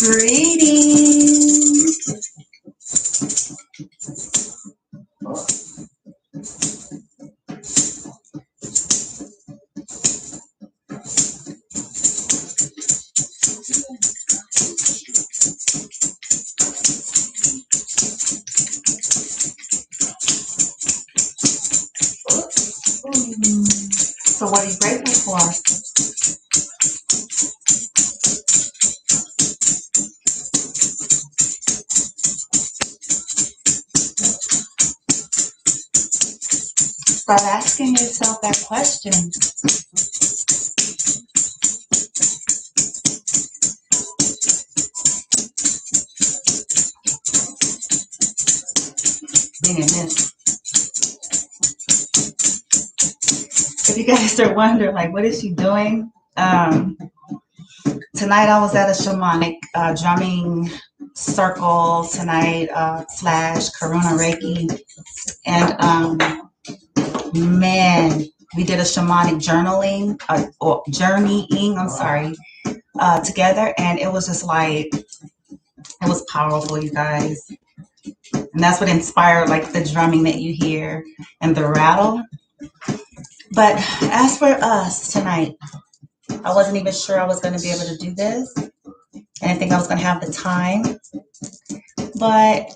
Greetings. So what are you grateful for? Start asking yourself that question. If you guys are wondering, like, what is she doing? Tonight I was at a shamanic drumming circle tonight, / Karuna Reiki. And man, we did a shamanic journaling, or journeying, together. And it was just like, it was powerful, you guys. And that's what inspired like the drumming that you hear and the rattle. But as for us tonight, I wasn't even sure I was going to be able to do this. I didn't think I was going to have the time. But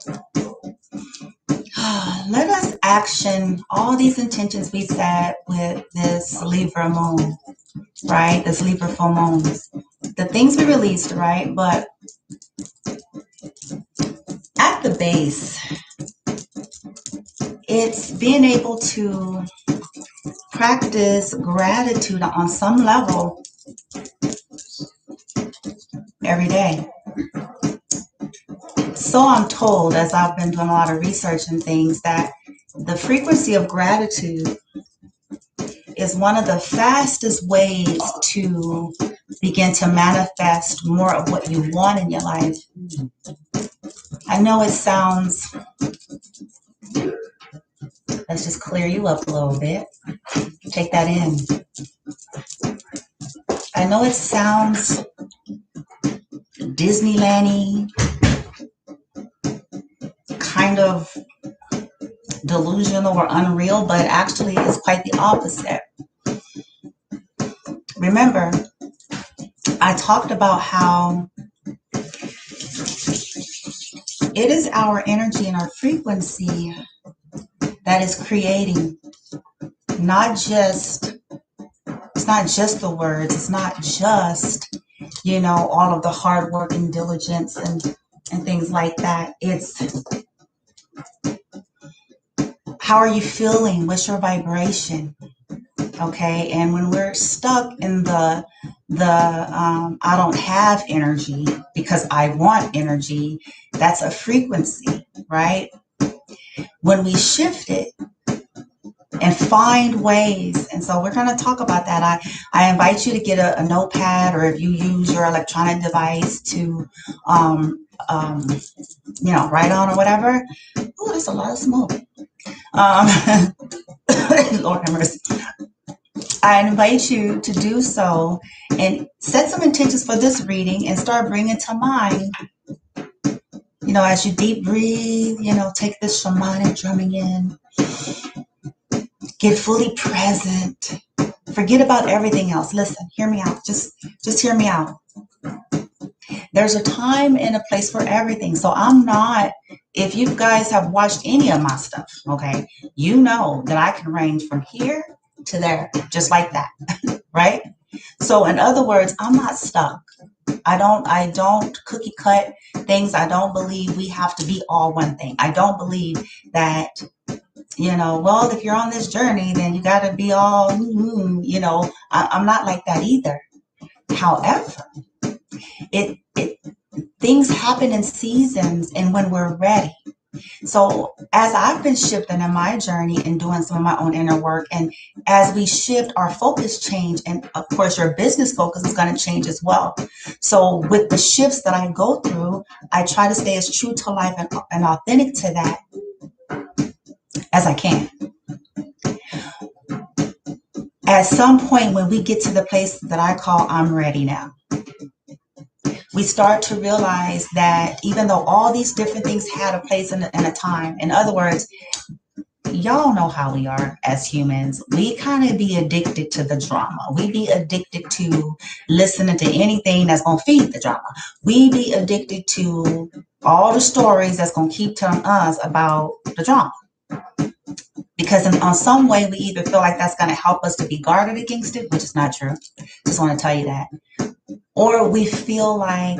let us action all these intentions we set with this Libra moon, right? This Libra full moon. The things we released, right? But at the base, it's being able to practice gratitude on some level every day. So I'm told, as I've been doing a lot of research and things, that the frequency of gratitude is one of the fastest ways to begin to manifest more of what you want in your life. I know it sounds, let's just clear you up a little bit. Take that in. I know it sounds Disneyland-y, kind of delusional or unreal, but actually it's quite the opposite. Remember, I talked about how it is our energy and our frequency that is creating, it's not just the words, it's not just, all of the hard work and diligence and things like that. It's how are you feeling? What's your vibration? Okay, and when we're stuck in the I don't have energy because I want energy, that's a frequency, right? When we shift it and find ways, and so we're going to talk about that. I invite you to get a notepad, or if you use your electronic device to write on or whatever. Oh, that's a lot of smoke. Lord have mercy. I invite you to do so and set some intentions for this reading and start bringing to mind, as you deep breathe, take this shamanic drumming in, get fully present, forget about everything else. Listen, hear me out. Just hear me out. There's a time and a place for everything. So if you guys have watched any of my stuff, okay, you know that I can range from here to there, just like that, right? So in other words, I'm not stuck. I don't cookie cut things. I don't believe we have to be all one thing. I don't believe that, well, if you're on this journey, then you got to be all, I'm not like that either. However, things happen in seasons and when we're ready. So as I've been shifting in my journey and doing some of my own inner work, and as we shift, our focus change, and of course your business focus is going to change as well. So with the shifts that I go through, I try to stay as true to life and authentic to that as I can. At some point when we get to the place that I call I'm ready now, we start to realize that even though all these different things had a place and a time, in other words, y'all know how we are as humans. We kind of be addicted to the drama. We be addicted to listening to anything that's going to feed the drama. We be addicted to all the stories that's going to keep telling us about the drama. Because in some way, we either feel like that's going to help us to be guarded against it, which is not true. Just want to tell you that. Or we feel like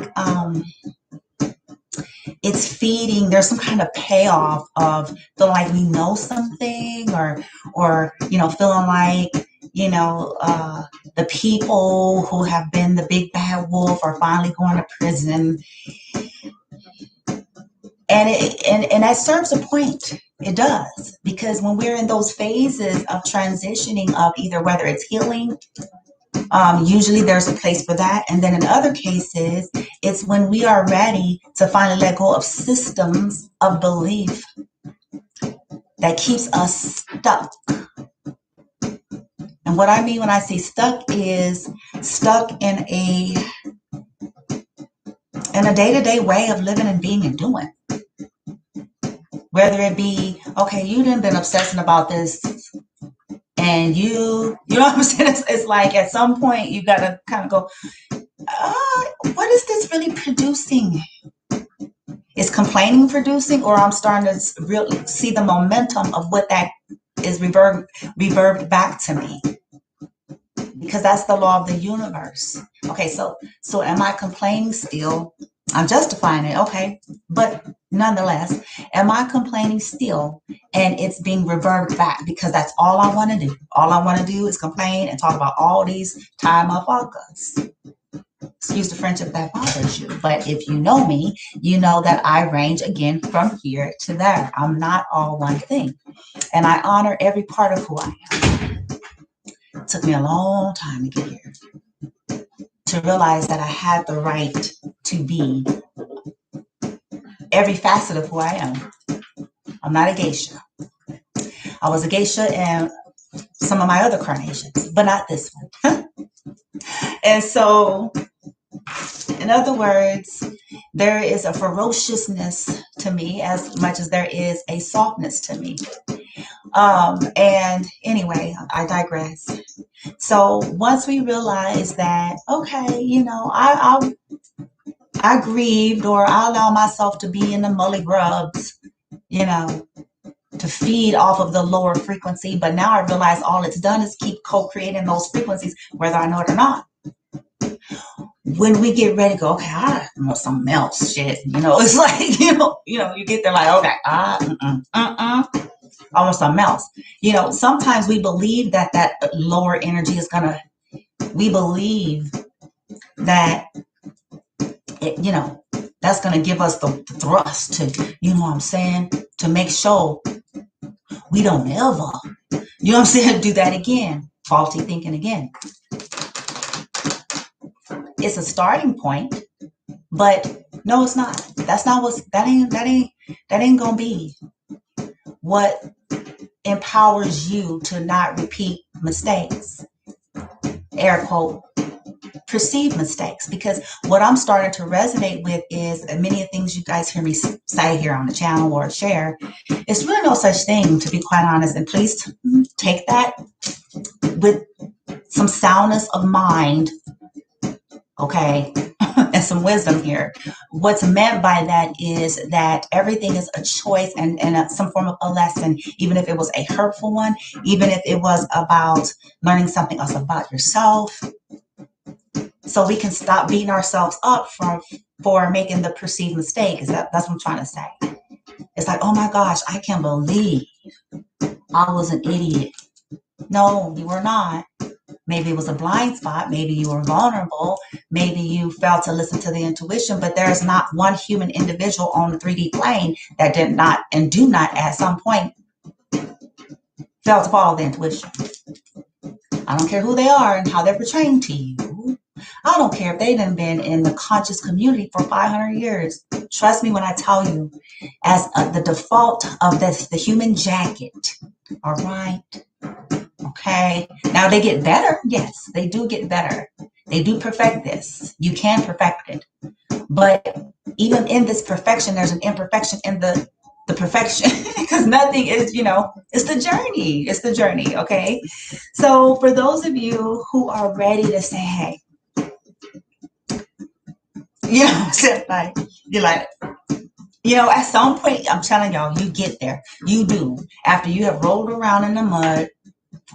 it's feeding, there's some kind of payoff of feeling like we know something, or feeling like, the people who have been the big bad wolf are finally going to prison. And that serves a point. It does. Because when we're in those phases of transitioning of either whether it's healing, usually there's a place for that. And then in other cases, it's when we are ready to finally let go of systems of belief that keeps us stuck. And what I mean when I say stuck is stuck in a day-to-day way of living and being and doing. Whether it be, okay, you done been obsessing about this, and you know what I'm saying? It's like at some point you got to kind of go, what is this really producing? Is complaining producing, or I'm starting to really see the momentum of what that is reverbed back to me? Because that's the law of the universe. Okay, so am I complaining still? I'm justifying it, okay, but nonetheless, am I complaining still? And it's being reverbed back because that's all I want to do. All I want to do is complain and talk about all these time motherfuckers. Excuse the French if that bothers you, but if you know me, you know that I range again from here to there. I'm not all one thing, and I honor every part of who I am. It took me a long time to get here, to realize that I had the right to be every facet of who I am. I'm not a geisha. I was a geisha in some of my other carnations, but not this one. And so, in other words, there is a ferociousness to me as much as there is a softness to me. And anyway, I digress. So once we realize that, okay, I grieved, or I allow myself to be in the mully grubs, to feed off of the lower frequency. But now I realize all it's done is keep co-creating those frequencies, whether I know it or not. When we get ready to go, okay, I want something else, shit. It's like, you get there like, okay, I want something else. Sometimes we believe that lower energy is we believe that that's going to give us the thrust to, what I'm saying, to make sure we don't ever, do that again. Faulty thinking again. It's a starting point, but no, it's not. That's not that ain't going to be what empowers you to not repeat mistakes. Air quote. Perceived mistakes, because what I'm starting to resonate with is many of things you guys hear me say here on the channel or share. It's really no such thing, to be quite honest, and please take that with some soundness of mind, okay, and some wisdom here. What's meant by that is that everything is a choice and some form of a lesson, even if it was a hurtful one, even if it was about learning something else about yourself. So we can stop beating ourselves up for making the perceived mistake. That's what I'm trying to say. It's like, oh my gosh, I can't believe I was an idiot. No, you were not. Maybe it was a blind spot. Maybe you were vulnerable. Maybe you failed to listen to the intuition, but there's not one human individual on the 3D plane that did not and do not at some point fail to follow the intuition. I don't care who they are and how they're portraying to you. I don't care if they've been in the conscious community for 500 years. Trust me when I tell you, as the default of the human jacket, all right? Okay. Now they get better. Yes, they do get better. They do perfect this. You can perfect it. But even in this perfection, there's an imperfection in the perfection because nothing is, it's the journey. It's the journey. Okay. So for those of you who are ready to say, hey, like, you're like, at some point, I'm telling y'all, you get there. You do. After you have rolled around in the mud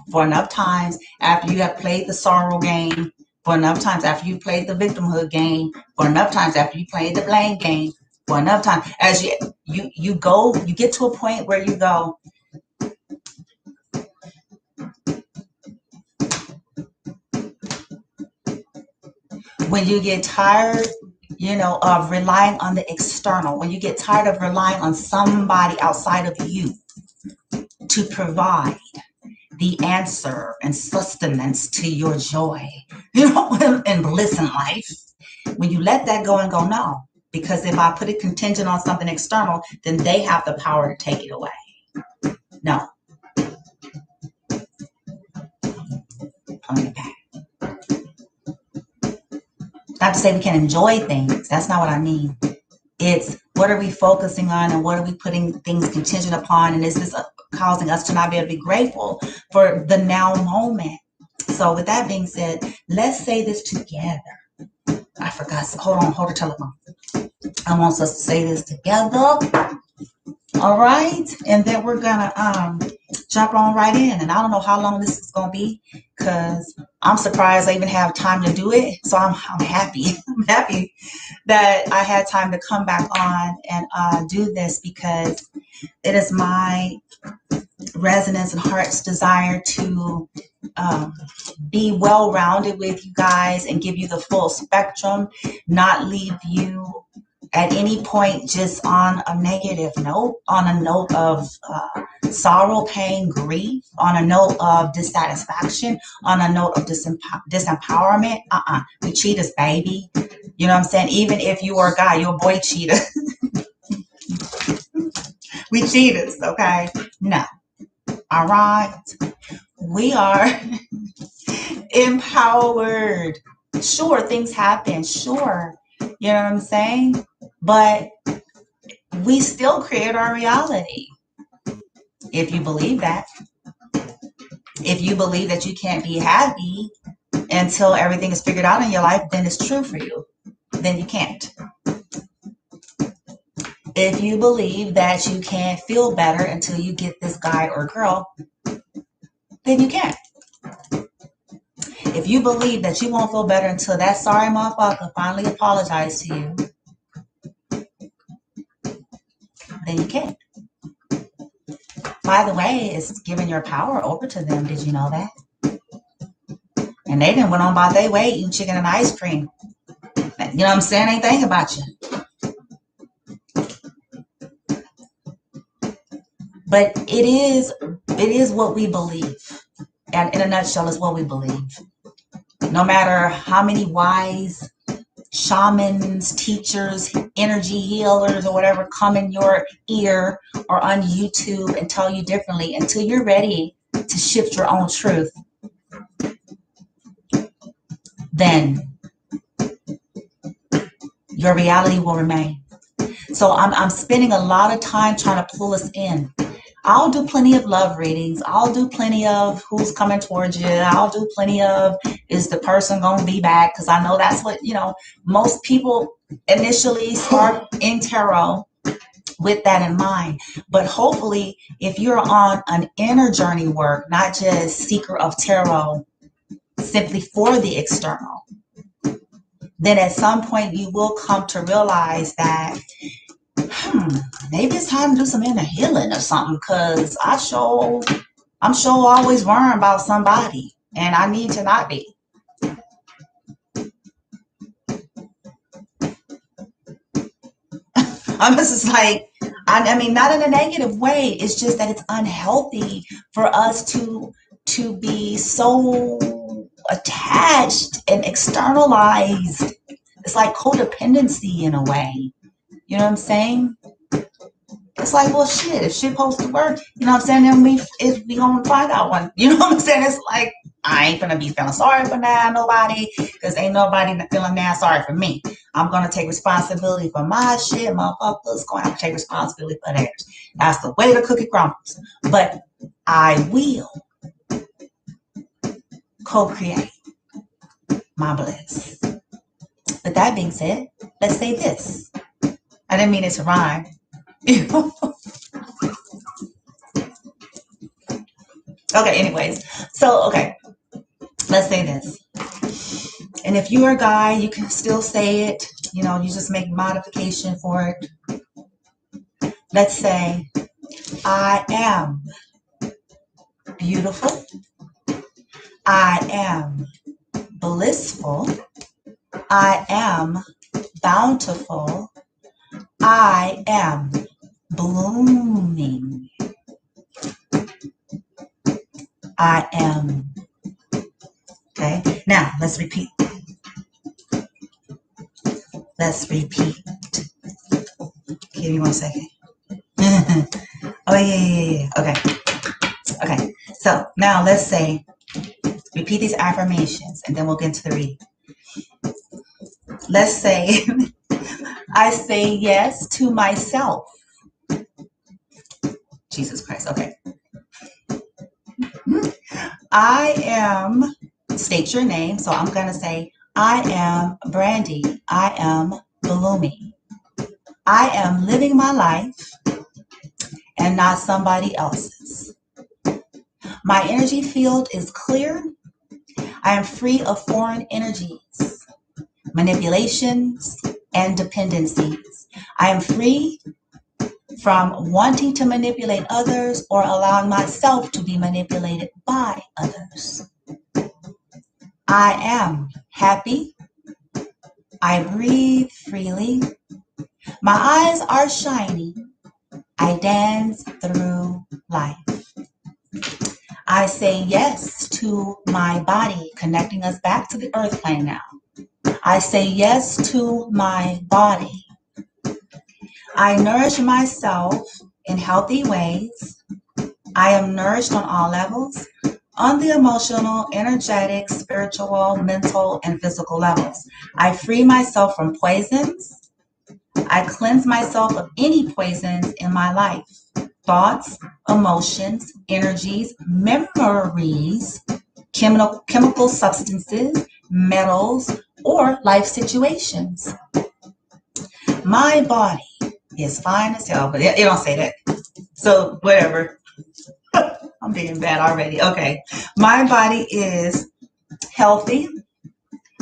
for enough times, after you have played the sorrow game for enough times, after you played the victimhood game for enough times, after you played the blame game for enough time, as you go, you get to a point where you go, when you get tired, of relying on the external, when you get tired of relying on somebody outside of you to provide the answer and sustenance to your joy, and bliss in life, when you let that go and go, no, because if I put it contingent on something external, then they have the power to take it away. No. Pulling it back. Not to say we can enjoy things. That's not what I mean. It's what are we focusing on and what are we putting things contingent upon? And is this causing us to not be able to be grateful for the now moment? So with that being said, let's say this together. I forgot. So hold the telephone. I want us to say this together. All right. And then we're going to jump on right in. And I don't know how long this is going to be because I'm surprised I even have time to do it. So I'm happy. I'm happy that I had time to come back on and do this because it is my resonance and heart's desire to be well-rounded with you guys and give you the full spectrum, not leave you at any point just on a negative note, on a note of sorrow, pain, grief, on a note of dissatisfaction, on a note of disempowerment. We cheaters, baby. You know what I'm saying? Even if you are a guy, you're a boy cheater. We cheaters, okay? No. All right. We are empowered. Sure, things happen. Sure. You know what I'm saying? But we still create our reality. If you believe that. If you believe that you can't be happy until everything is figured out in your life, then it's true for you. Then you can't. If you believe that you can't feel better until you get this guy or girl, then you can't. If you believe that you won't feel better until that sorry motherfucker finally apologizes to you, then you can't. By the way, it's giving your power over to them. Did you know that? And they done went on by their way eating chicken and ice cream. You know what I'm saying? Ain't thinking about you. But it is what we believe. And in a nutshell, it's what we believe. No matter how many wise shamans, teachers, energy healers, or whatever come in your ear or on YouTube and tell you differently, until you're ready to shift your own truth, then your reality will remain. So I'm spending a lot of time trying to pull us in. I'll do plenty of love readings. I'll do plenty of who's coming towards you. I'll do plenty of is the person going to be back? Because I know that's what, most people initially start in tarot with that in mind. But hopefully, if you're on an inner journey work, not just seeker of tarot, simply for the external, then at some point you will come to realize that maybe it's time to do some inner healing or something, because I'm sure always worrying about somebody. And I need to not be. I'm just like, I mean, not in a negative way. It's just that it's unhealthy for us to be so attached and externalized. It's like codependency in a way. You know what I'm saying? It's like, well, shit, if shit supposed to work, you know what I'm saying? Then we gonna find out one. You know what I'm saying? It's like, I ain't gonna be feeling sorry for nobody, because ain't nobody feeling sorry for me. I'm gonna take responsibility for my shit. Motherfuckers going to take responsibility for theirs. That's the way the cookie crumbles. But I will co-create my bliss. But that being said, let's say this. I didn't mean it to rhyme. Okay, anyways. So, okay. Let's say this. And if you're a guy, you can still say it. You know, you just make modification for it. Let's say, I am beautiful. I am blissful. I am bountiful. I am blooming. I am. Okay, now let's repeat. Let's repeat. Give me 1 second. Oh, yeah. Okay. So now let's say, repeat these affirmations and then we'll get into the reading. Let's say, I say yes to myself. Jesus Christ. Okay. I am, state your name. So I'm going to say, I am Brandy. I am blooming. I am living my life and not somebody else's. My energy field is clear. I am free of foreign energies, manipulations, and dependencies. I am free from wanting to manipulate others or allowing myself to be manipulated by others. I am happy. I breathe freely. My eyes are shiny. I dance through life. I say yes to my body, connecting us back to the earth plane now. I say yes to my body. I nourish myself in healthy ways. I am nourished on all levels, on the emotional, energetic, spiritual, mental, and physical levels. I free myself from poisons. I cleanse myself of any poisons in my life. Thoughts, emotions, energies, memories, chemical substances, metals, or life situations. My body is fine as hell, but it don't say that. So whatever. I'm being bad already. Okay. My body is healthy.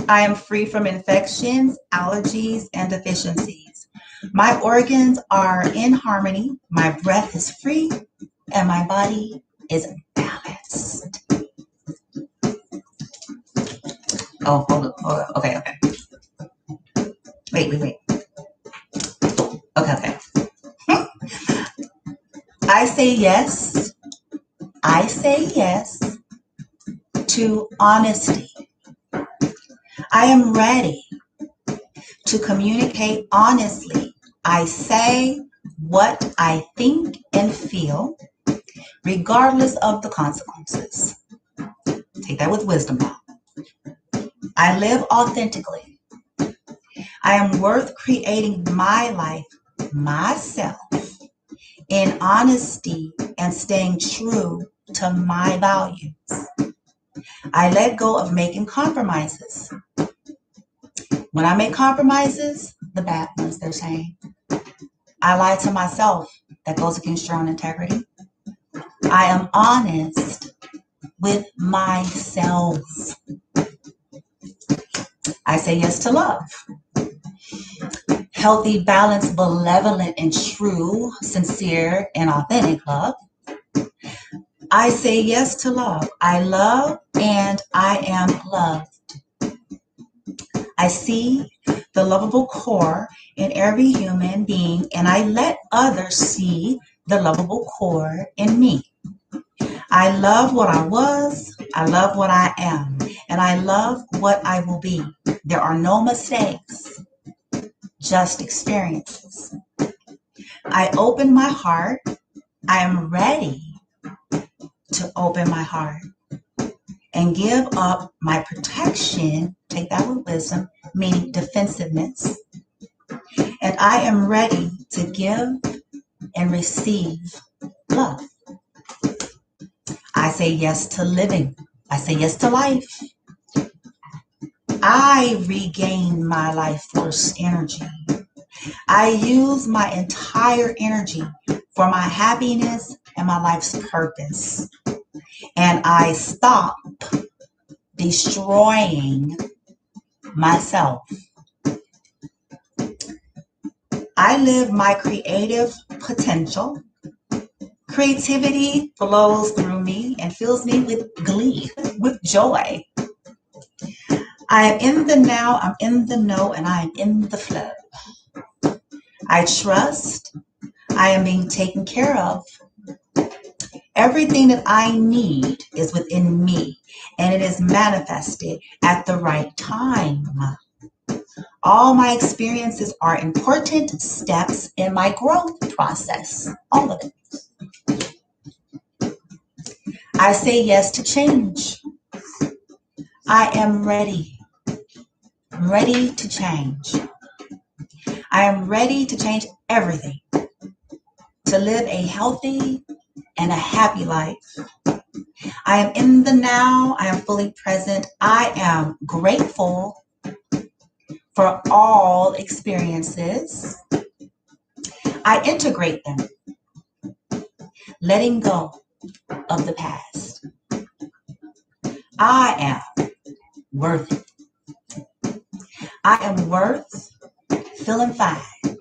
I am free from infections, allergies, and deficiencies. My organs are in harmony. My breath is free, and my body is balanced. Oh, hold on. Okay. Wait. Okay. I say yes to honesty. I am ready to communicate honestly. I say what I think and feel, regardless of the consequences. Take that with wisdom now. I live authentically. I am worth creating my life myself in honesty and staying true to my values. I let go of making compromises. When I make compromises, the bad ones, they're saying, I lie to myself. That goes against your own integrity. I am honest with myself. I say yes to love. Healthy, balanced, benevolent, and true, sincere, and authentic love. I say yes to love. I love and I am loved. I see the lovable core in every human being, and I let others see the lovable core in me. I love what I was, I love what I am, and I love what I will be. There are no mistakes, just experiences. I open my heart. I am ready to open my heart and give up my protection, take that with wisdom, meaning defensiveness. And I am ready to give and receive love. I say yes to living. I say yes to life. I regain my life force energy. I use my entire energy for my happiness and my life's purpose. And I stop destroying myself. I live my creative potential. Creativity flows through me and fills me with glee, with joy. I am in the now, I'm in the know, and I am in the flow. I trust I am being taken care of. Everything that I need is within me, and it is manifested at the right time. All my experiences are important steps in my growth process, all of it. I say yes to change. I am ready to change. I am ready to change everything, to live a healthy and a happy life. I am in the now. I am fully present. I am grateful for all experiences. I integrate them, letting go of the past. I am worth it. I am worth feeling fine,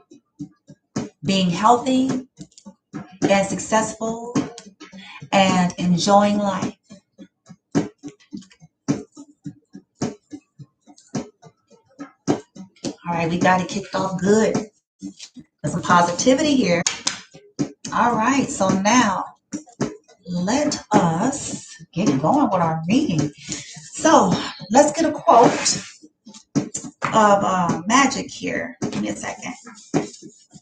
being healthy and successful, and enjoying life. All right, we got it kicked off good. There's some positivity here. All right, so now let us get going with our reading. So let's get a quote of magic here. Give me a second.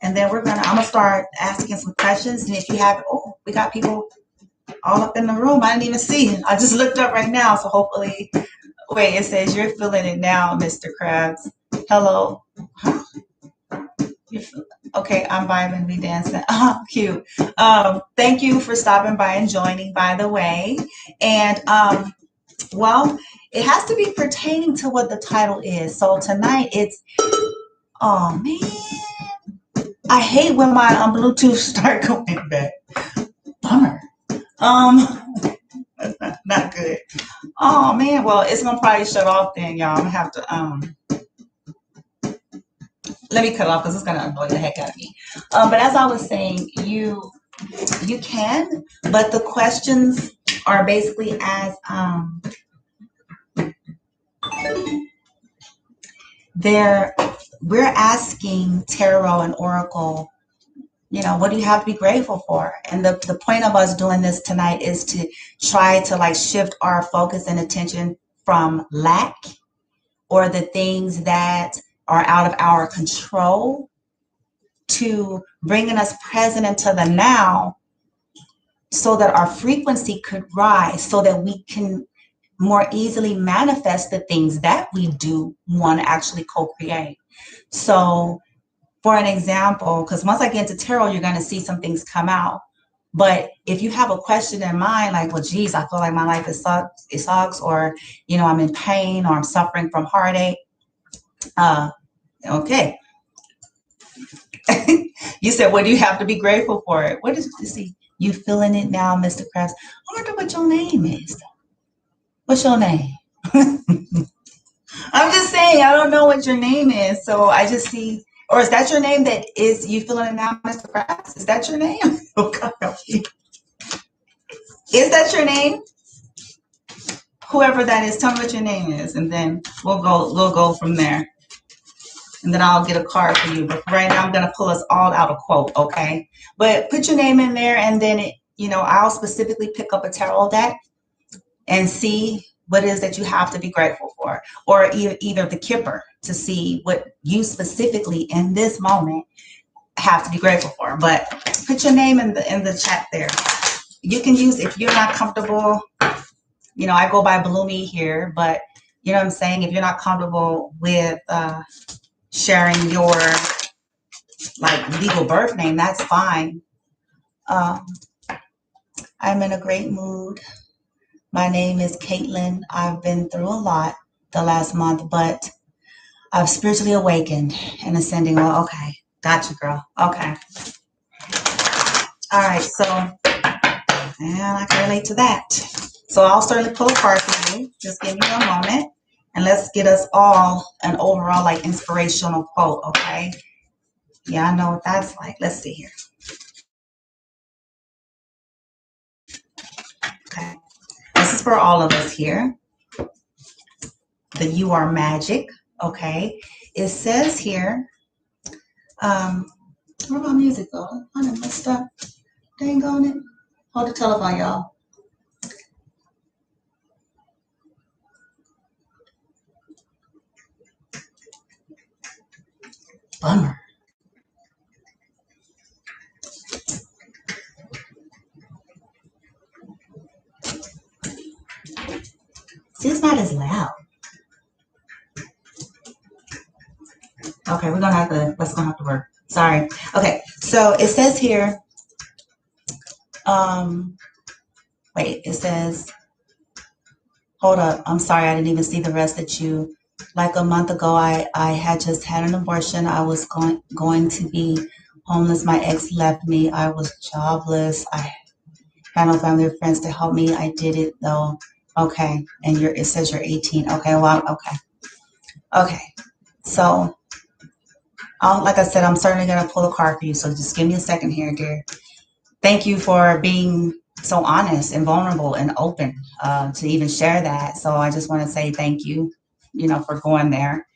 And then I'm gonna start asking some questions. And if you have, we got people all up in the room. I didn't even see. I just looked up right now. So hopefully, wait, it says you're feeling it now, Mr. Krabs. Hello. Huh? Okay, I'm vibing, we dancing. Oh, cute. Thank you for stopping by and joining, by the way. And well, it has to be pertaining to what the title is. So tonight it's, oh man, I hate when my Bluetooth start going back. Bummer. That's not good. Oh man, well, it's gonna probably shut off then, y'all. I'm gonna have to let me cut it off because it's gonna annoy the heck out of me. But as I was saying, you can, but the questions are basically as we're asking tarot and oracle, what do you have to be grateful for? And the point of us doing this tonight is to try to like shift our focus and attention from lack or the things that are out of our control to bringing us present into the now so that our frequency could rise so that we can more easily manifest the things that we do want to actually co-create. So for an example, because once I get into tarot, you're going to see some things come out. But if you have a question in mind, like, well, geez, I feel like my life it sucks, or, I'm in pain, or I'm suffering from heartache. Okay. You said, what do you have to be grateful for it? What is it? See, you feeling it now, Mr. Krabs? I wonder what your name is. What's your name? I'm just saying, I don't know what your name is. So I just see, or is that your name that is you feeling it now, Mr. Krabs? Is that your name? Oh, God. Is that your name? Whoever that is, tell me what your name is, and then we'll go from there. And then I'll get a card for you. But right now I'm gonna pull us all out a quote, okay? But put your name in there, and then I'll specifically pick up a tarot deck and see what it is that you have to be grateful for, or either the Kipper to see what you specifically in this moment have to be grateful for. But put your name in the chat there. You can use, if you're not comfortable, I go by Bloomy here, but you know what I'm saying? If you're not comfortable with sharing your legal birth name, that's fine. I'm in a great mood. My name is Caitlin. I've been through a lot the last month, but I've spiritually awakened and ascending. Well, okay. Gotcha, girl. Okay. All right. So, and I can relate to that. So I'll certainly pull a card for you. Just give me a moment. And let's get us all an overall inspirational quote, okay? Yeah, I know what that's like. Let's see here. Okay. This is for all of us here. That you are magic, okay? It says here, where my music go? I done messed up. Dang on it. Hold the telephone, y'all. Bummer. See, it's not as loud. Okay, that's gonna have to work. Sorry. Okay, so it says here, wait, it says, hold up, I'm sorry, I didn't even see the rest that you, like a month ago, I had just had an abortion. I was going to be homeless. My ex left me. I was jobless. I had no family or friends to help me. I did it though. Okay, and it says you're 18. Okay, wow, okay. So, like I said, I'm certainly gonna pull a card for you. So just give me a second here, dear. Thank you for being so honest and vulnerable and open to even share that. So I just want to say thank you, for going there.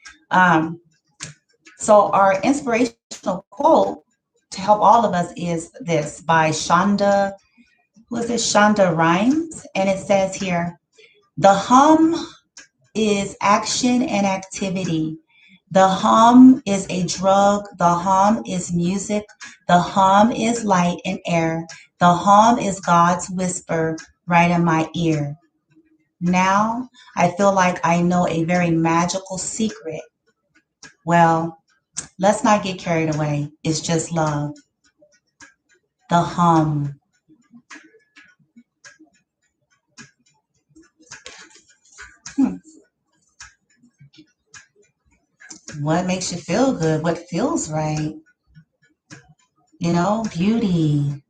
So our inspirational quote to help all of us is this by Shonda, who is this? Shonda Rhimes. And it says here, the hum is action and activity. The hum is a drug. The hum is music. The hum is light and air. The hum is God's whisper right in my ear. Now I feel like I know a very magical secret. Well, let's not get carried away. It's just love. The hum. What makes you feel good? What feels right? Beauty,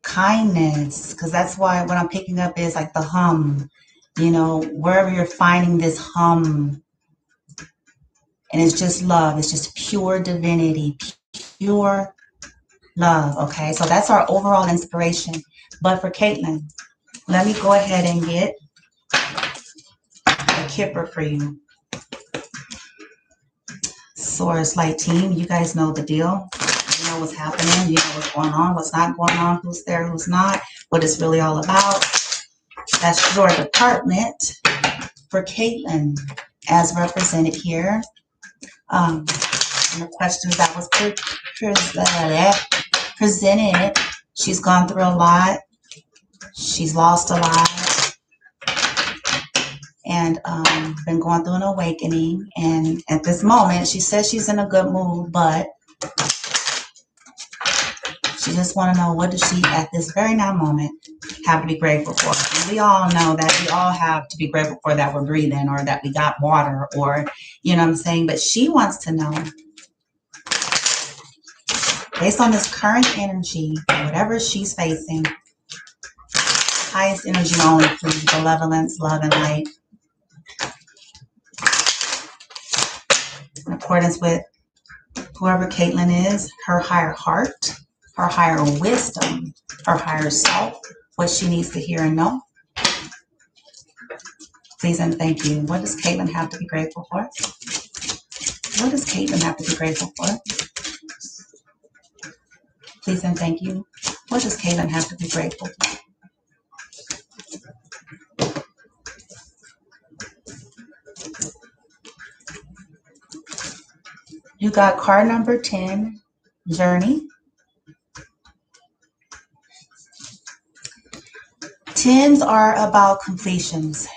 kindness, because that's why what I'm picking up is the hum, wherever you're finding this hum, and it's just love. It's just pure divinity, pure love. Okay, so that's our overall inspiration. But for Caitlin, let me go ahead and get a Kipper for you. Source Light Team, you guys know the deal. You know what's happening, you know what's going on, what's not going on, who's there, who's not, what it's really all about. That's your department for Caitlin, as represented here. And the questions that was presented, she's gone through a lot. She's lost a lot. And been going through an awakening. And at this moment, she says she's in a good mood, but she just want to know, what does she, at this very now moment, have to be grateful for? And we all know that we all have to be grateful for that we're breathing, or that we got water, or, you know what I'm saying? But she wants to know, based on this current energy, whatever she's facing, highest energy only, please, benevolence, love, and light, in accordance with whoever Caitlin is, her higher heart, her higher wisdom, her higher self, what she needs to hear and know. Please and thank you. What does Caitlin have to be grateful for? What does Caitlin have to be grateful for? Please and thank you. What does Caitlin have to be grateful for? You got card number 10, Journey. 10s are about completions.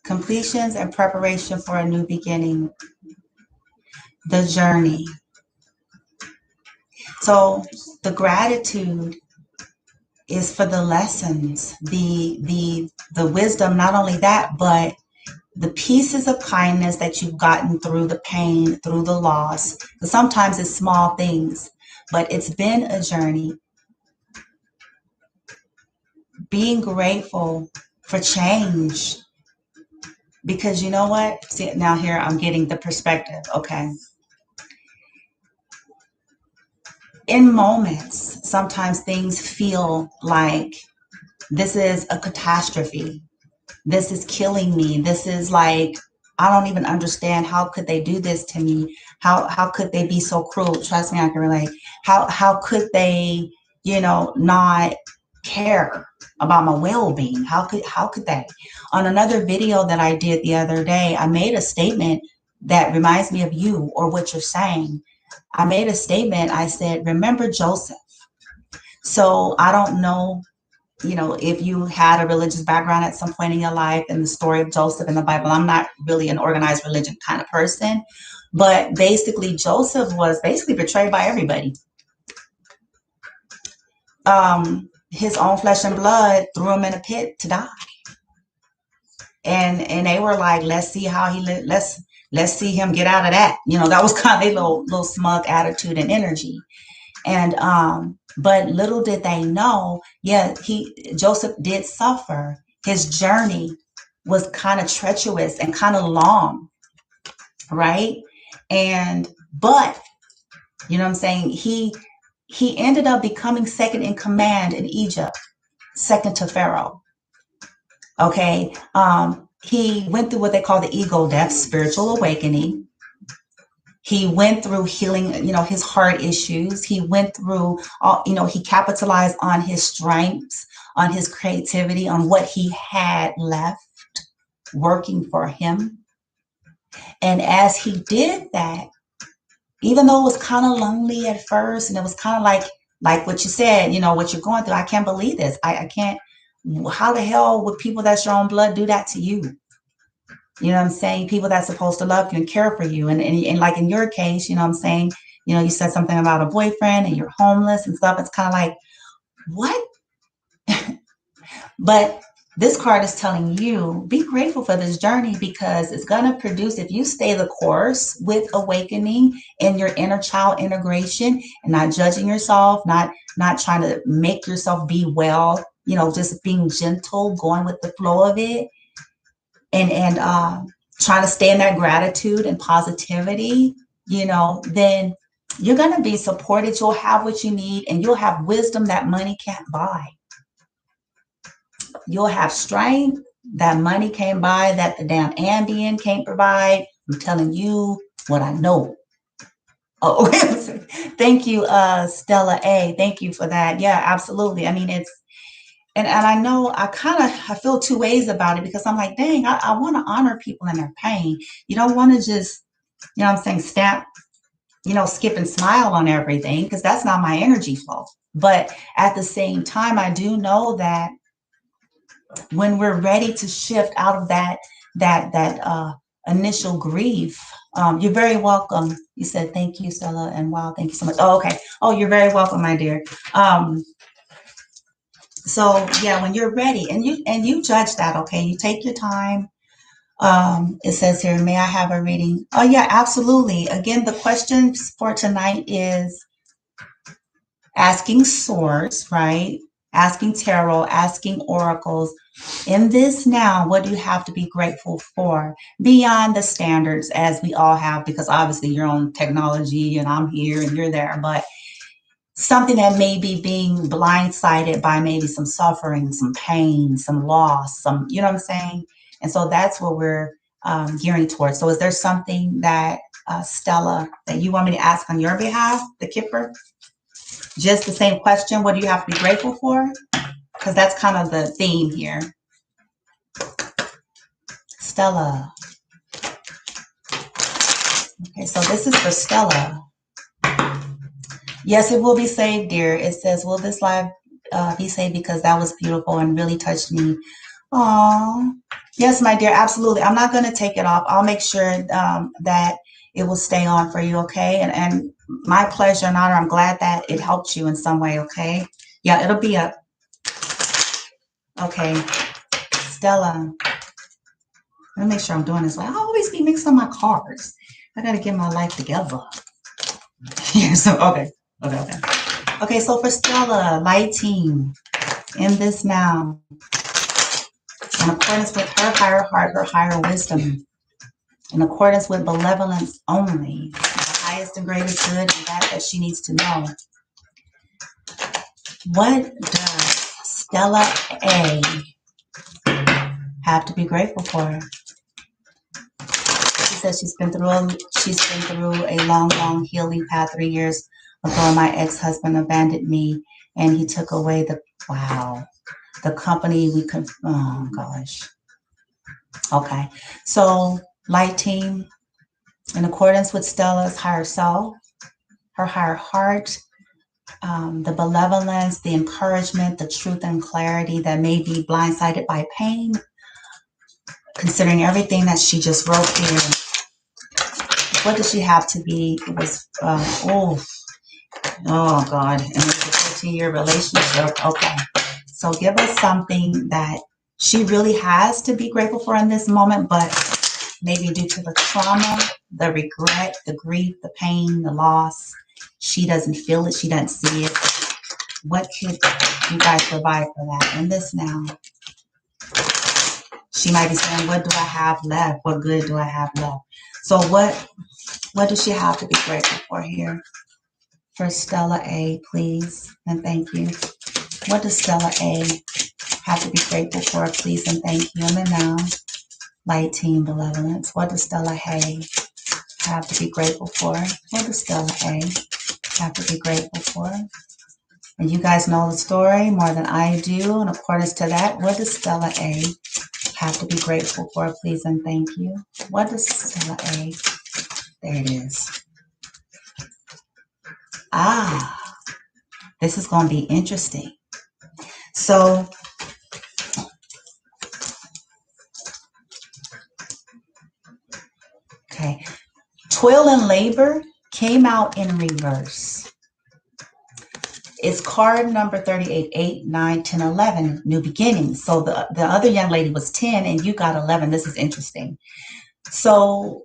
Completions and preparation for a new beginning. The journey. So the gratitude is for the lessons, the wisdom, not only that, but the pieces of kindness that you've gotten through the pain, through the loss. Sometimes it's small things, but it's been a journey. Being grateful for change. Because you know what? See, now here I'm getting the perspective, okay? In moments, sometimes things feel like this is a catastrophe. This is killing me. This is like, I don't even understand. How could they do this to me? How could they be so cruel? Trust me, I can relate. How could they, not care about my well-being? How could they? On another video that I did the other day, I made a statement that reminds me of you or what you're saying. I made a statement. I said, remember Joseph. So I don't know, if you had a religious background at some point in your life, and the story of Joseph in the Bible. I'm not really an organized religion kind of person, but basically Joseph was basically betrayed by everybody. His own flesh and blood threw him in a pit to die. And they were like, let's see how he lived. Let's see him get out of that. That was kind of a little smug attitude and energy. And but little did they know, Joseph did suffer. His journey was kind of treacherous and kind of long, right? But you know what I'm saying? He ended up becoming second in command in Egypt, second to Pharaoh. Okay. He went through what they call the ego death, spiritual awakening. He went through healing, his heart issues. He went through, he capitalized on his strengths, on his creativity, on what he had left working for him. And as he did that, even though it was kind of lonely at first, and it was kind of like what you said, what you're going through, I can't believe this. I can't, how the hell would people that's your own blood do that to you? You know what I'm saying? People that's supposed to love you and care for you. And like in your case, you know what I'm saying? You said something about a boyfriend and you're homeless and stuff. It's kind of like, what? But this card is telling you, be grateful for this journey, because it's going to produce, if you stay the course with awakening and your inner child integration and not judging yourself, not trying to make yourself be well, just being gentle, going with the flow of it. And trying to stay in that gratitude and positivity, then you're going to be supported. You'll have what you need, and you'll have wisdom that money can't buy. You'll have strength that money can't buy, that the damn Ambien can't provide. I'm telling you what I know. Oh, thank you, Stella A. Thank you for that. Yeah, absolutely. I mean, it's, and I know I feel two ways about it, because I'm like, dang, I want to honor people in their pain. You don't want to just, I'm saying, stamp, skip and smile on everything, because that's not my energy flow. But at the same time, I do know that when we're ready to shift out of that initial grief, you're very welcome. You said, thank you, Stella, and wow, thank you so much. Oh, okay. Oh, you're very welcome, my dear. So yeah, when you're ready, and you judge that, okay, you take your time. It says here, may I have a reading? Oh yeah, absolutely. Again, the question for tonight is asking swords, right? Asking tarot, asking oracles. In this now, what do you have to be grateful for beyond the standards, as we all have, because obviously you're on technology and I'm here and you're there, but something that may be being blindsided by maybe some suffering, some pain, some loss, some, you know what I'm saying? And so that's what we're gearing towards. So is there something that, Stella, that you want me to ask on your behalf, the Kipper? Just the same question, what do you have to be grateful for? Because that's kind of the theme here. Stella. Okay, so this is for Stella. Yes, it will be saved, dear. It says, will this live be saved? Because that was beautiful and really touched me. Aww. Yes, my dear, absolutely. I'm not going to take it off. I'll make sure that it will stay on for you, okay? And my pleasure and honor. I'm glad that it helped you in some way, okay? Yeah, it'll be up. Okay. Stella. Let me make sure I'm doing this right. I always be mixing up my cards. I got to get my life together. Yeah, so, okay. Okay, so for Stella, light team, in this now, in accordance with her higher heart, her higher wisdom, in accordance with benevolence only, the highest and greatest good, and that she needs to know. What does Stella A have to be grateful for? She says she's been through a long healing path. 3 years ago, my ex-husband abandoned me, and he took away the company we could. Oh gosh. Okay, so light team, in accordance with Stella's higher self, her higher heart, the benevolence, the encouragement, the truth and clarity that may be blindsided by pain, considering everything that she just wrote here. What does she have to be? It was, oh God, and it's a 15-year relationship. Okay, so give us something that she really has to be grateful for in this moment, but maybe due to the trauma, the regret, the grief, the pain, the loss, she doesn't feel it, she doesn't see it. What could you guys provide for that in this now? She might be saying, what do I have left? What good do I have left? So what does she have to be grateful for here? For Stella A, please, and thank you. What does Stella A have to be grateful for, please, and thank you? And then now, light team benevolence. What does Stella A have to be grateful for? What does Stella A have to be grateful for? And you guys know the story more than I do. In accordance to that, what does Stella A have to be grateful for, please, and thank you? What does Stella A? There it is. This is going to be interesting. So, okay. Toil and labor came out in reverse. It's card number 38, 8, 9, 10, 11, new beginnings. So the other young lady was 10 and you got 11. This is interesting. So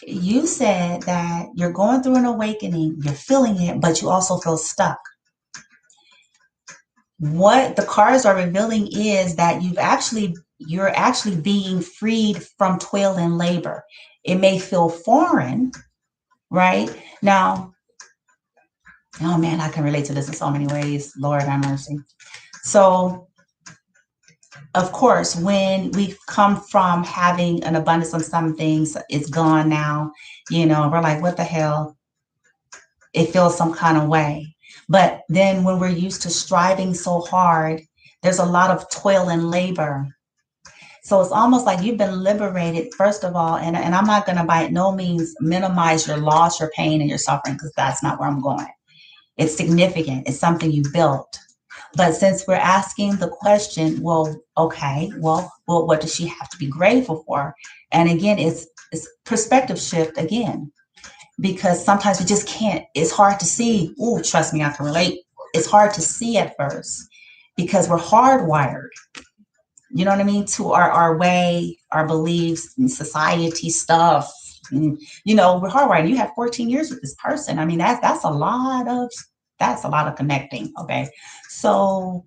you said that you're going through an awakening, you're feeling it, but you also feel stuck. What the cards are revealing is that you're actually being freed from toil and labor. It may feel foreign, right? Now, oh man, I can relate to this in so many ways. Lord have mercy. So, of course, when we come from having an abundance of some things, it's gone now, we're like, what the hell? It feels some kind of way. But then when we're used to striving so hard, there's a lot of toil and labor. So it's almost like you've been liberated, first of all, and I'm not going to by no means minimize your loss, your pain, and your suffering, because that's not where I'm going. It's significant. It's something you built. But since we're asking the question, well, okay, well, what does she have to be grateful for? And again, it's perspective shift again, because sometimes we just can't. It's hard to see. Oh, trust me, I can relate. It's hard to see at first because we're hardwired. You know what I mean? To our way, our beliefs, and society stuff. And, we're hardwired. You have 14 years with this person. I mean, that's a lot of connecting. Okay, so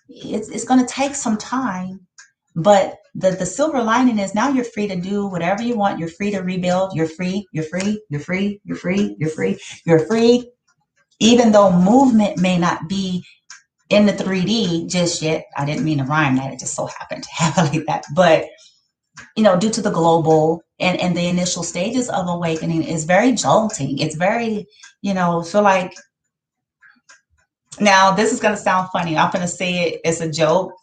it's going to take some time, but the silver lining is now you're free to do whatever you want. You're free to rebuild. You're free. You're free. You're free. You're free. You're free. You're free. even though movement may not be in the 3D just yet. I didn't mean to rhyme that. It just so happened to happen like that. But, you know, due to the global and the initial stages of awakening is very jolting. It's very, you know, feel like, now this is going to sound funny. I'm going to say it as a joke.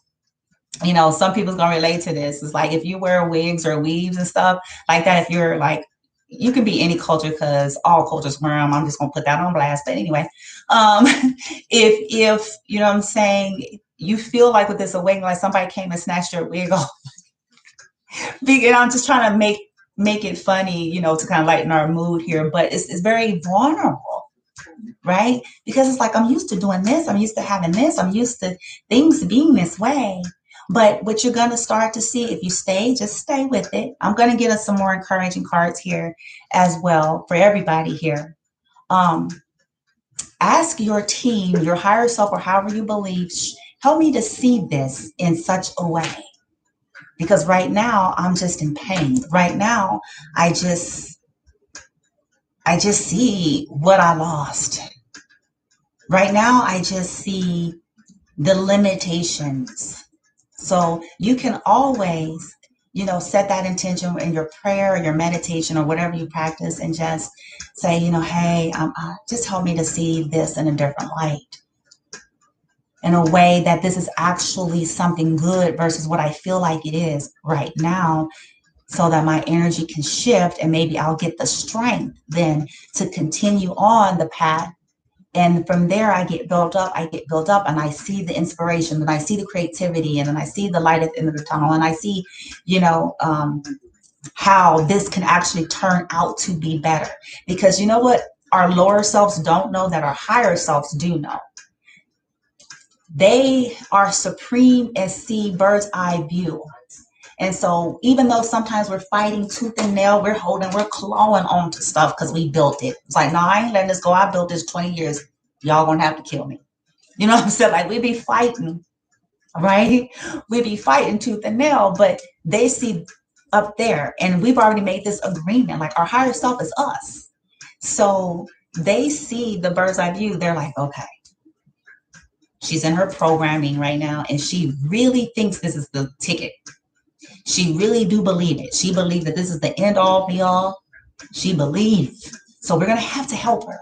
You know, some people's going to relate to this. It's like if you wear wigs or weaves and stuff like that, if you're like, you can be any culture because all cultures wear them. I'm just going to put that on blast. But anyway, if you know what I'm saying, you feel like with this awakening, like somebody came and snatched your wig off. And I'm just trying to make it funny, you know, to kind of lighten our mood here. But it's very vulnerable, right? Because it's like, I'm used to doing this. I'm used to having this. I'm used to things being this way. But what you're going to start to see, if you stay, just stay with it. I'm going to get us some more encouraging cards here as well for everybody here. Ask your team, your higher self, or however you believe, help me to see this in such a way. Because right now, I'm just in pain. Right now, I just see what I lost. Right now, I just see the limitations. So you can always, you know, set that intention in your prayer, or your meditation, or whatever you practice, and just say, you know, hey, just help me to see this in a different light, in a way that this is actually something good versus what I feel like it is right now, so that my energy can shift, and maybe I'll get the strength then to continue on the path. And from there, I get built up, and I see the inspiration, and I see the creativity, and then I see the light at the end of the tunnel, and I see, you know, how this can actually turn out to be better. Because you know what? Our lower selves don't know that our higher selves do know. They are supreme as see bird's eye view. And so even though sometimes we're fighting tooth and nail, we're clawing on to stuff because we built it. It's like, no, I ain't letting this go. I built this 20 years. Y'all gonna have to kill me. You know what I'm saying? Like, we be fighting, right? We be fighting tooth and nail, but they see up there, and we've already made this agreement. Like, our higher self is us. So they see the bird's eye view. They're like, okay, she's in her programming right now, and she really thinks this is the ticket. She really do believe it. She believes that this is the end all be all. She believes. So we're going to have to help her,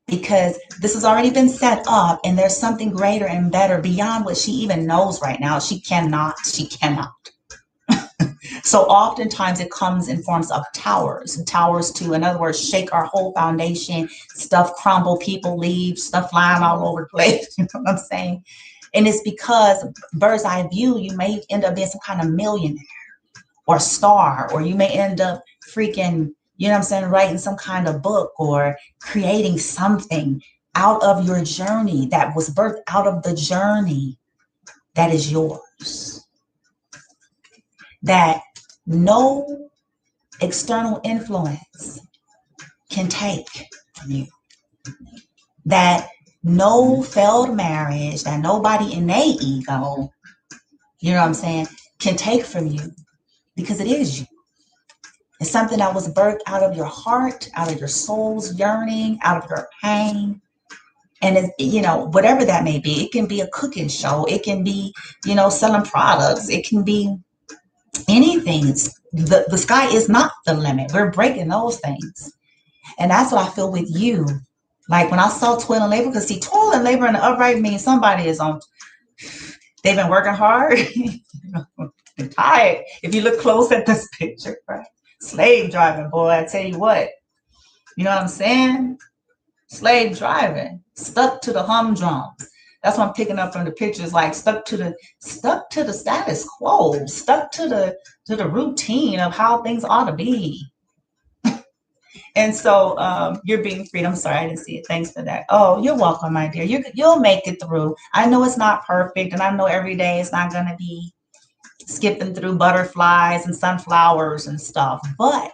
because this has already been set up, and there's something greater and better beyond what she even knows right now. She cannot. So oftentimes it comes in forms of towers to, in other words, shake our whole foundation, stuff crumble, people leave, stuff flying all over the place. You know what I'm saying? And it's because bird's eye view, you may end up being some kind of millionaire or star, or you may end up freaking, you know what I'm saying, writing some kind of book or creating something out of your journey that was birthed out of the journey that is yours. That no external influence can take from you. That no failed marriage, that nobody in their ego, you know what I'm saying, can take from you, because it is you. It's something that was birthed out of your heart, out of your soul's yearning, out of your pain. And it's, you know, whatever that may be, it can be a cooking show. It can be, you know, selling products. It can be anything. The sky is not the limit. We're breaking those things. And that's what I feel with you. Like when I saw toil and labor, because see, toil and labor in the upright means somebody is on, they've been working hard, they're tired. If you look close at this picture, right? Slave driving, boy, I tell you what. You know what I'm saying? Slave driving, stuck to the humdrum. That's what I'm picking up from the pictures, like stuck to the status quo, stuck to the routine of how things ought to be. And so you're being freed. I'm sorry, I didn't see it. Thanks for that. Oh, you're welcome, my dear. You'll make it through. I know it's not perfect, and I know every day it's not going to be skipping through butterflies and sunflowers and stuff. But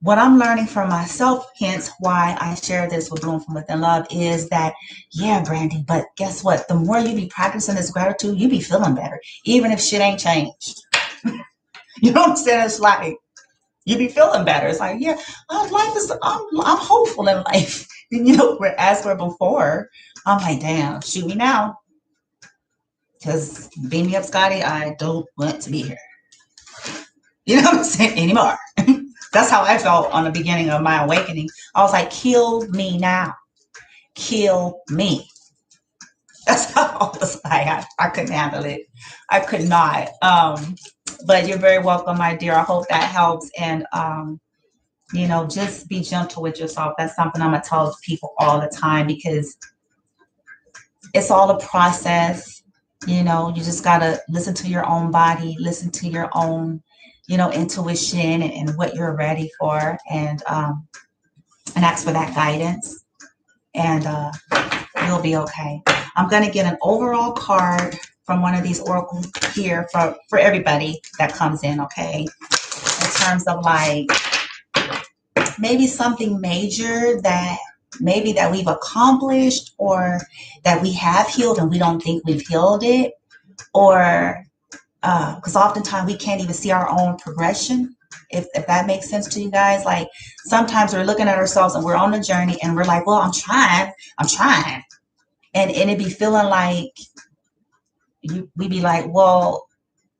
what I'm learning for myself, hence why I share this with Bloom from Within Love, is that, yeah, Brandy, but guess what? The more you be practicing this gratitude, you be feeling better, even if shit ain't changed. You know what I'm saying? It's like, You be feeling better. It's like, yeah, life is, I'm hopeful in life. You know, as for before, I'm like, damn, shoot me now. Because beam me up, Scotty, I don't want to be here. You know what I'm saying? Anymore. That's how I felt on the beginning of my awakening. I was like, kill me now. Kill me. That's how I was like. I couldn't handle it. I could not. But you're very welcome, my dear. I hope that helps. And, you know, just be gentle with yourself. That's something I'm going to tell people all the time because it's all a process. You know, you just got to listen to your own body, listen to your own, you know, intuition and what you're ready for, and ask for that guidance, and you'll be okay. I'm going to get an overall card from one of these oracles here for everybody that comes in, okay? In terms of like maybe something major that maybe that we've accomplished or that we have healed and we don't think we've healed it, or because oftentimes we can't even see our own progression, if that makes sense to you guys. Like sometimes we're looking at ourselves and we're on the journey and we're like, well, I'm trying. And it be feeling like we be like, well,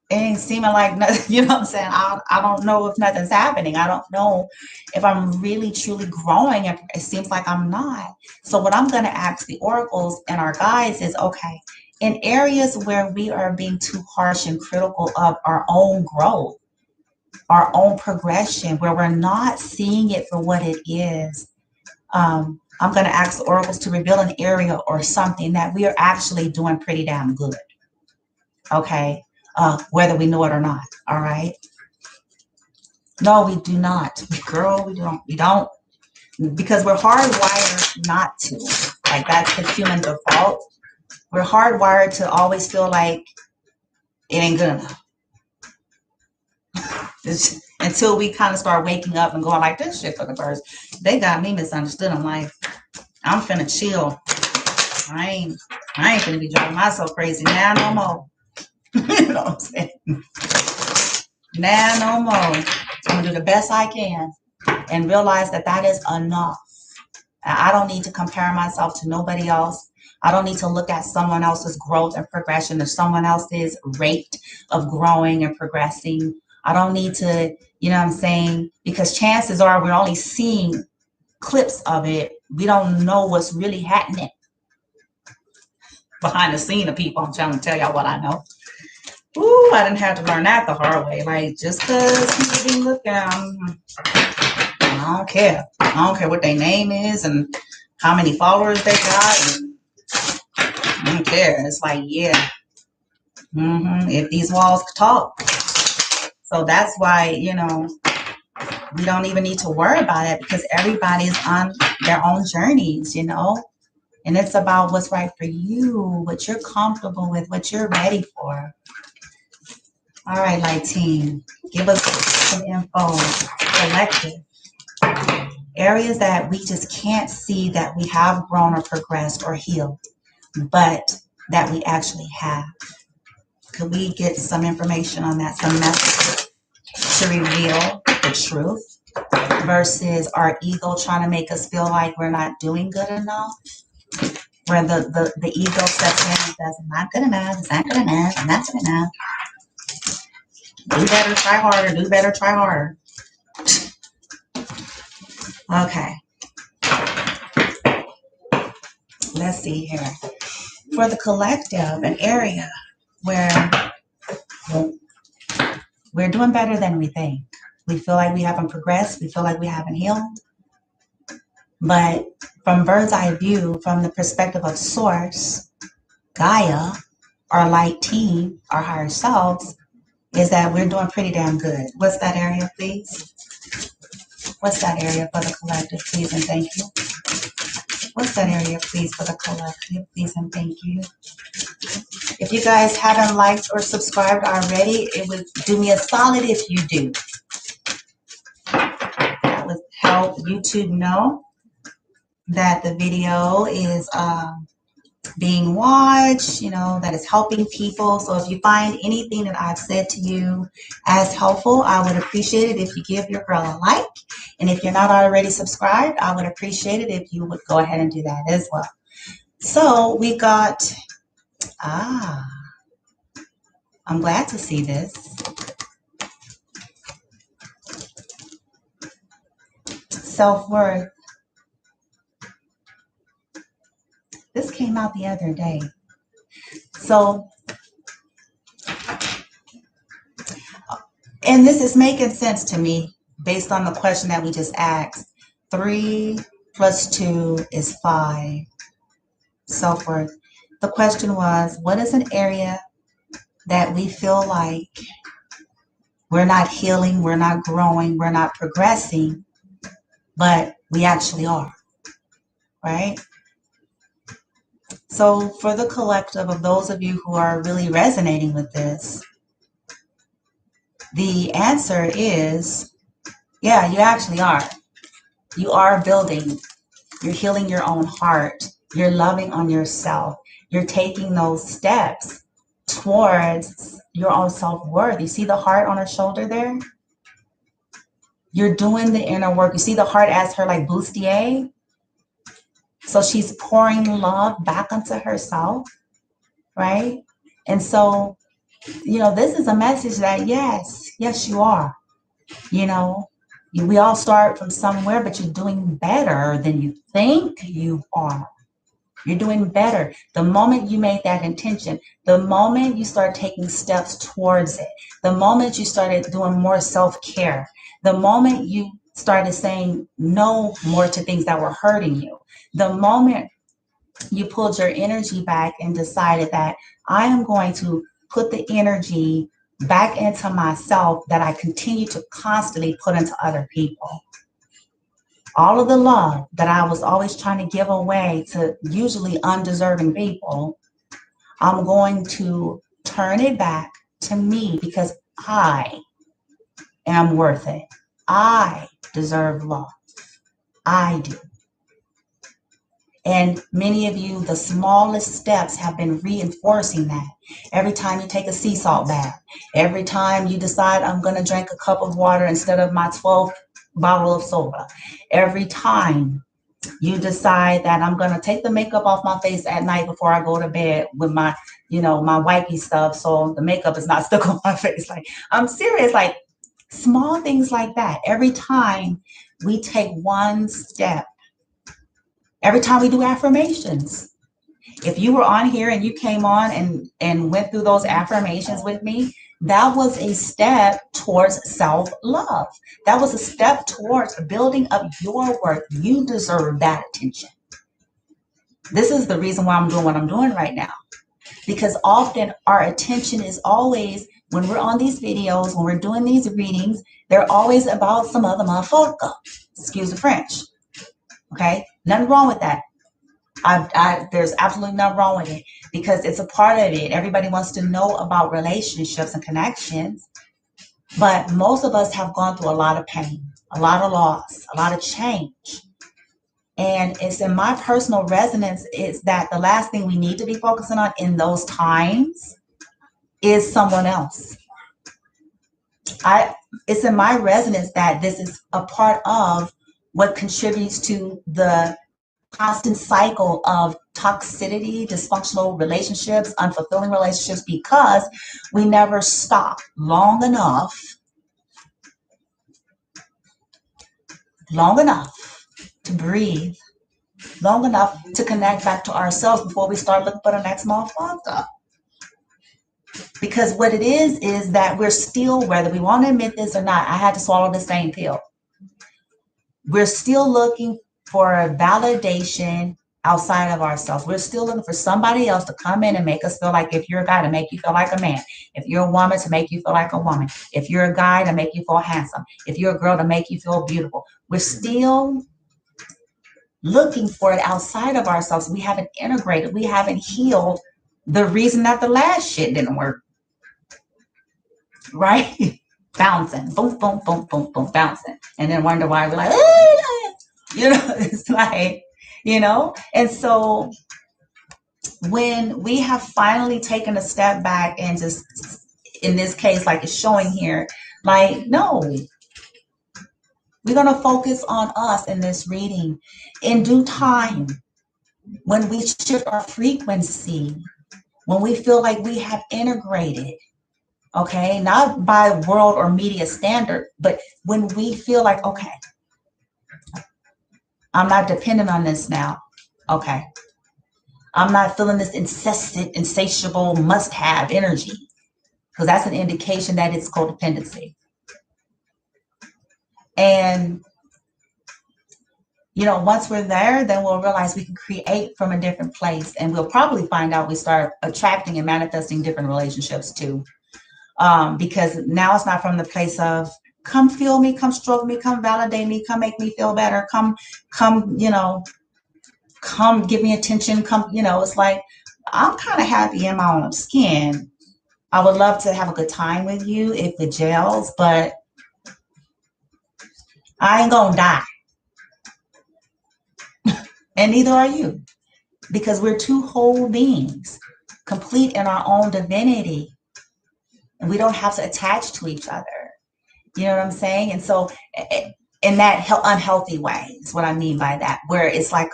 it ain't seeming like nothing, you know what I'm saying? I don't know if nothing's happening. I don't know if I'm really truly growing. It seems like I'm not. So what I'm going to ask the oracles and our guides is, okay, in areas where we are being too harsh and critical of our own growth, our own progression, where we're not seeing it for what it is, I'm going to ask the oracles to reveal an area or something that we are actually doing pretty damn good. Okay. Whether we know it or not. All right. No, we do not. Girl, we don't. Because we're hardwired not to. Like that's the human default. We're hardwired to always feel like it ain't good enough. Until we kind of start waking up and going like, this shit for the birds. They got me misunderstood. I'm like, I'm finna chill. I ain't finna be driving myself crazy now no more. You know what I'm saying? Now no more. I'm gonna do the best I can and realize that that is enough. I don't need to compare myself to nobody else. I don't need to look at someone else's growth and progression or someone else's rate of growing and progressing. I don't need to, you know what I'm saying? Because chances are we're only seeing clips of it. We don't know what's really happening behind the scene of people. I'm trying to tell y'all what I know. Ooh, I didn't have to learn that the hard way. Like, just because people be looking, I don't care. I don't care what their name is and how many followers they got. And I don't care. It's like, yeah. If these walls could talk. So that's why, you know, we don't even need to worry about it because everybody's on their own journeys, you know. And it's about what's right for you, what you're comfortable with, what you're ready for. All right, light team, give us some info, collective. Areas that we just can't see that we have grown or progressed or healed, but that we actually have. Could we get some information on that, some messages to reveal the truth versus our ego trying to make us feel like we're not doing good enough? Where the ego steps in and says, I'm not good enough, it's not good enough, I'm not good enough. Do better, try harder, do better, try harder. Okay. Let's see here. For the collective, an area where we're doing better than we think. We feel like we haven't progressed, we feel like we haven't healed. But from bird's eye view, from the perspective of Source, Gaia, our light team, our higher selves, is that we're doing pretty damn good. What's that area, please? What's that area for the collective, please and thank you? What's that area, please, for the collective, please and thank you? If you guys haven't liked or subscribed already, it would do me a solid if you do. That would help YouTube know that the video is being watched, that is helping people. So if you find anything that I've said to you as helpful, I would appreciate it if you give your girl a like. And if you're not already subscribed, I would appreciate it if you would go ahead and do that as well. So we got, I'm glad to see this. Self-worth. This came out the other day. So, and this is making sense to me based on the question that we just asked. 3 plus 2 is 5. Self-worth. The question was, what is an area that we feel like we're not healing, we're not growing, we're not progressing, but we actually are, right? So for the collective of those of you who are really resonating with this, the answer is, yeah, you actually are. You are building. You're healing your own heart. You're loving on yourself. You're taking those steps towards your own self-worth. You see the heart on her shoulder there? You're doing the inner work. You see the heart as her like bustier? So she's pouring love back onto herself, right? And so, this is a message that yes, you are. We all start from somewhere, but you're doing better than you think you are. You're doing better. The moment you made that intention, the moment you start taking steps towards it, the moment you started doing more self-care, the moment you started saying no more to things that were hurting you, the moment you pulled your energy back and decided that I am going to put the energy back into myself that I continue to constantly put into other people. All of the love that I was always trying to give away to usually undeserving people, I'm going to turn it back to me because I am worth it. I deserve love. I do. And many of you, the smallest steps have been reinforcing that. Every time you take a sea salt bath, every time you decide I'm going to drink a cup of water instead of my 12 bottle of soda, every time you decide that I'm going to take the makeup off my face at night before I go to bed with my, my wipey stuff so the makeup is not stuck on my face. Like, I'm serious, like small things like that. Every time we take one step, every time we do affirmations. If you were on here and you came on and went through those affirmations with me, that was a step towards self-love. That was a step towards building up your worth. You deserve that attention. This is the reason why I'm doing what I'm doing right now. Because often our attention is always, when we're on these videos, when we're doing these readings, they're always about some other motherfucker. Excuse the French. Okay? Nothing wrong with that. There's absolutely nothing wrong with it because it's a part of it. Everybody wants to know about relationships and connections, but most of us have gone through a lot of pain, a lot of loss, a lot of change. And it's in my personal resonance is that the last thing we need to be focusing on in those times is someone else. It's in my resonance that this is a part of what contributes to the constant cycle of toxicity, dysfunctional relationships, unfulfilling relationships, because we never stop long enough to breathe, long enough to connect back to ourselves before we start looking for the next motherfucker. Because what it is that we're still, whether we want to admit this or not, I had to swallow the same pill. We're still looking for a validation outside of ourselves. We're still looking for somebody else to come in and make us feel like, if you're a guy, to make you feel like a man. If you're a woman, to make you feel like a woman. If you're a guy, to make you feel handsome. If you're a girl, to make you feel beautiful. We're still looking for it outside of ourselves. We haven't integrated. We haven't healed the reason that the last shit didn't work. Right? Bouncing. Boom, boom, boom, boom, boom, bouncing. And then wonder why we're like, it's like, and so when we have finally taken a step back and just, in this case, like it's showing here, like, no, we're going to focus on us in this reading. In due time, when we shift our frequency, when we feel like we have integrated, okay, not by world or media standard, but when we feel like, okay, I'm not dependent on this now. Okay. I'm not feeling this incessant, insatiable must-have energy, because that's an indication that it's codependency. And, once we're there, then we'll realize we can create from a different place. And we'll probably find out we start attracting and manifesting different relationships too. Because now it's not from the place of, come feel me, come stroke me, come validate me, come make me feel better, come, come give me attention, come, it's like, I'm kind of happy in my own skin. I would love to have a good time with you if it gels, but I ain't gonna die. And neither are you, because we're two whole beings, complete in our own divinity. And we don't have to attach to each other. You know what I'm saying? And so in that unhealthy way is what I mean by that, where it's like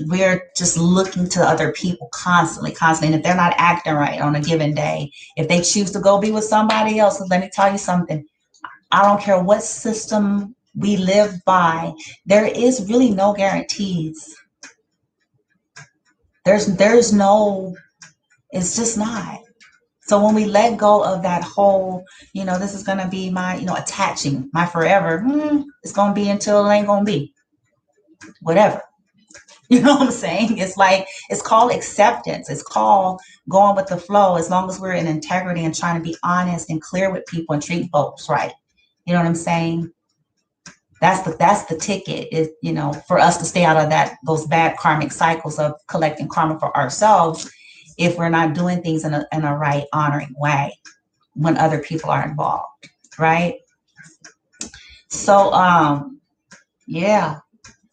we're just looking to other people constantly. And if they're not acting right on a given day, if they choose to go be with somebody else, let me tell you something. I don't care what system we live by, there is really no guarantees. There's no, it's just not. So when we let go of that whole, this is going to be my, attaching, my forever, it's going to be until it ain't going to be. Whatever. You know what I'm saying? It's like, it's called acceptance. It's called going with the flow, as long as we're in integrity and trying to be honest and clear with people and treat folks right. You know what I'm saying? That's the ticket, is, for us to stay out of those bad karmic cycles of collecting karma for ourselves, if we're not doing things in a right, honoring way when other people are involved, right? So, yeah,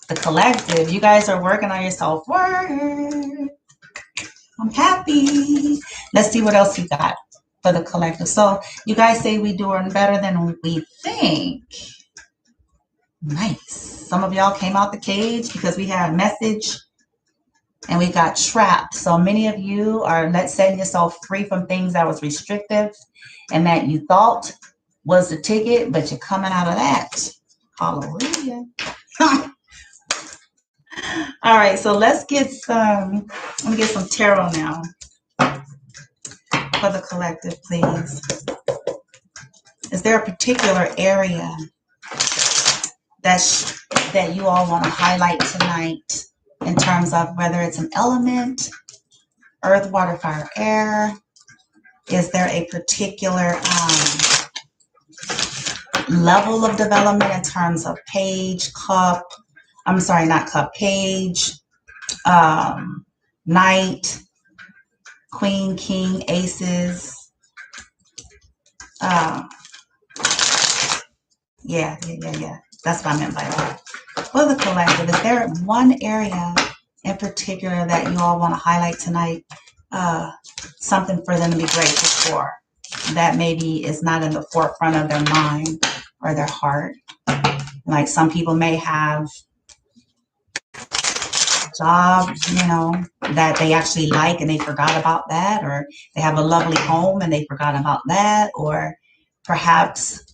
the collective, you guys are working on your self-worth. I'm happy. Let's see what else you got for the collective. So you guys say we're doing better than we think. Nice. Some of y'all came out the cage because we had a message and we got trapped. So many of you are setting yourself free from things that was restrictive and that you thought was the ticket, but you're coming out of that. Hallelujah. All right, so let me get some tarot now for the collective, please. Is there a particular area that you all want to highlight tonight in terms of whether it's an element, earth, water, fire, air? Is there a particular level of development in terms of page, cup? I'm sorry, not cup, page, knight, queen, king, aces. Yeah. That's what I meant by that. For the collective, is there one area in particular that you all want to highlight tonight? Something for them to be grateful for that maybe is not in the forefront of their mind or their heart. Like some people may have jobs, that they actually like and they forgot about that, or they have a lovely home and they forgot about that, or perhaps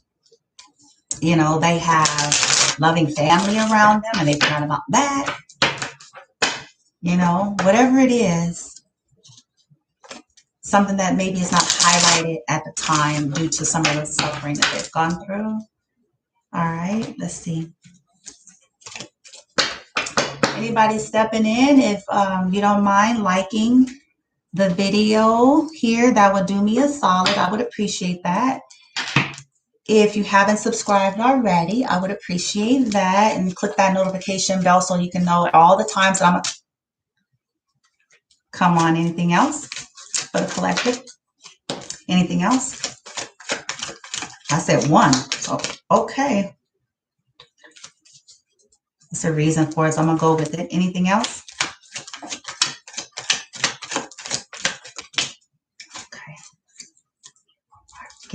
they have loving family around them and they forgot about that. Whatever it is, something that maybe is not highlighted at the time due to some of the suffering that they've gone through. All right, let's see. Anybody stepping in, if you don't mind liking the video here, that would do me a solid. I would appreciate that. If you haven't subscribed already, I would appreciate that, and click that notification bell so you can know all the times that I'm come on. Anything else for the collective? Anything else? I said one. Oh, okay. It's a reason for it, so I'm gonna go with it. Anything else?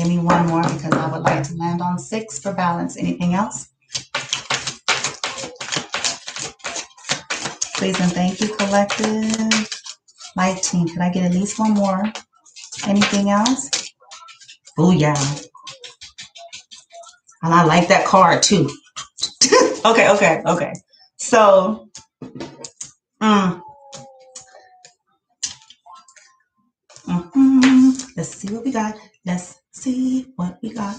Give me one more because I would like to land on 6 for balance. Anything else? Please and thank you, collective. Light team, can I get at least one more? Anything else? Oh, yeah. And I like that card too. Okay. So, let's see what we got. Let's see what we got.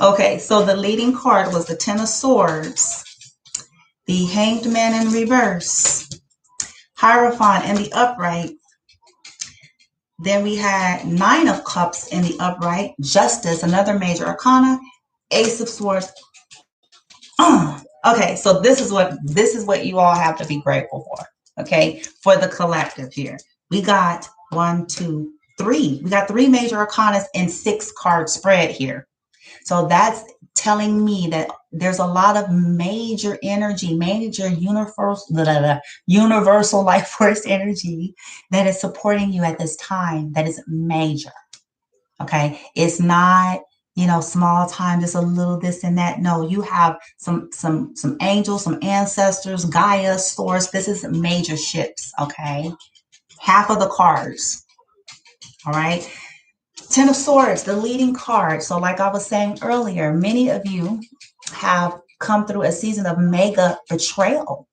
Okay, so the leading card was the Ten of Swords, the Hanged Man in reverse, Hierophant in the upright. Then we had 9 of Cups in the upright, Justice, another major arcana, Ace of Swords. Okay, so this is what you all have to be grateful for. Okay, for the collective here. We got 1, 2, 3. We got 3 major arcanas and 6 card spread here. So that's telling me that there's a lot of major energy, major universal life force energy that is supporting you at this time. That is major. Okay, it's not, you know, small time, just a little this and that. No, you have some angels, some ancestors, Gaia, source. This is major ships. Okay, half of the cards. All right. 10 of Swords, the leading card. So like I was saying earlier, many of you have come through a season of mega betrayal.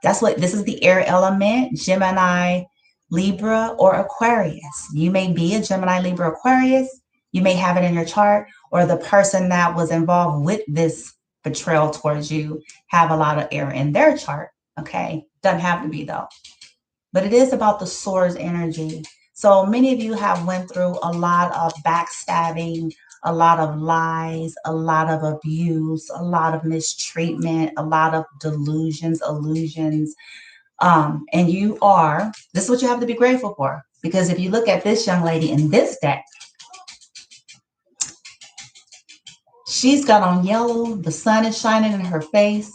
That's what this is, the air element, Gemini, Libra, or Aquarius. You may be a Gemini, Libra, Aquarius. You may have it in your chart, or the person that was involved with this betrayal towards you have a lot of air in their chart. Okay, doesn't have to be though. But it is about the Swords energy. So many of you have went through a lot of backstabbing, a lot of lies, a lot of abuse, a lot of mistreatment, a lot of delusions, illusions. And you are, this is what you have to be grateful for. Because if you look at this young lady in this deck, she's got on yellow, the sun is shining in her face,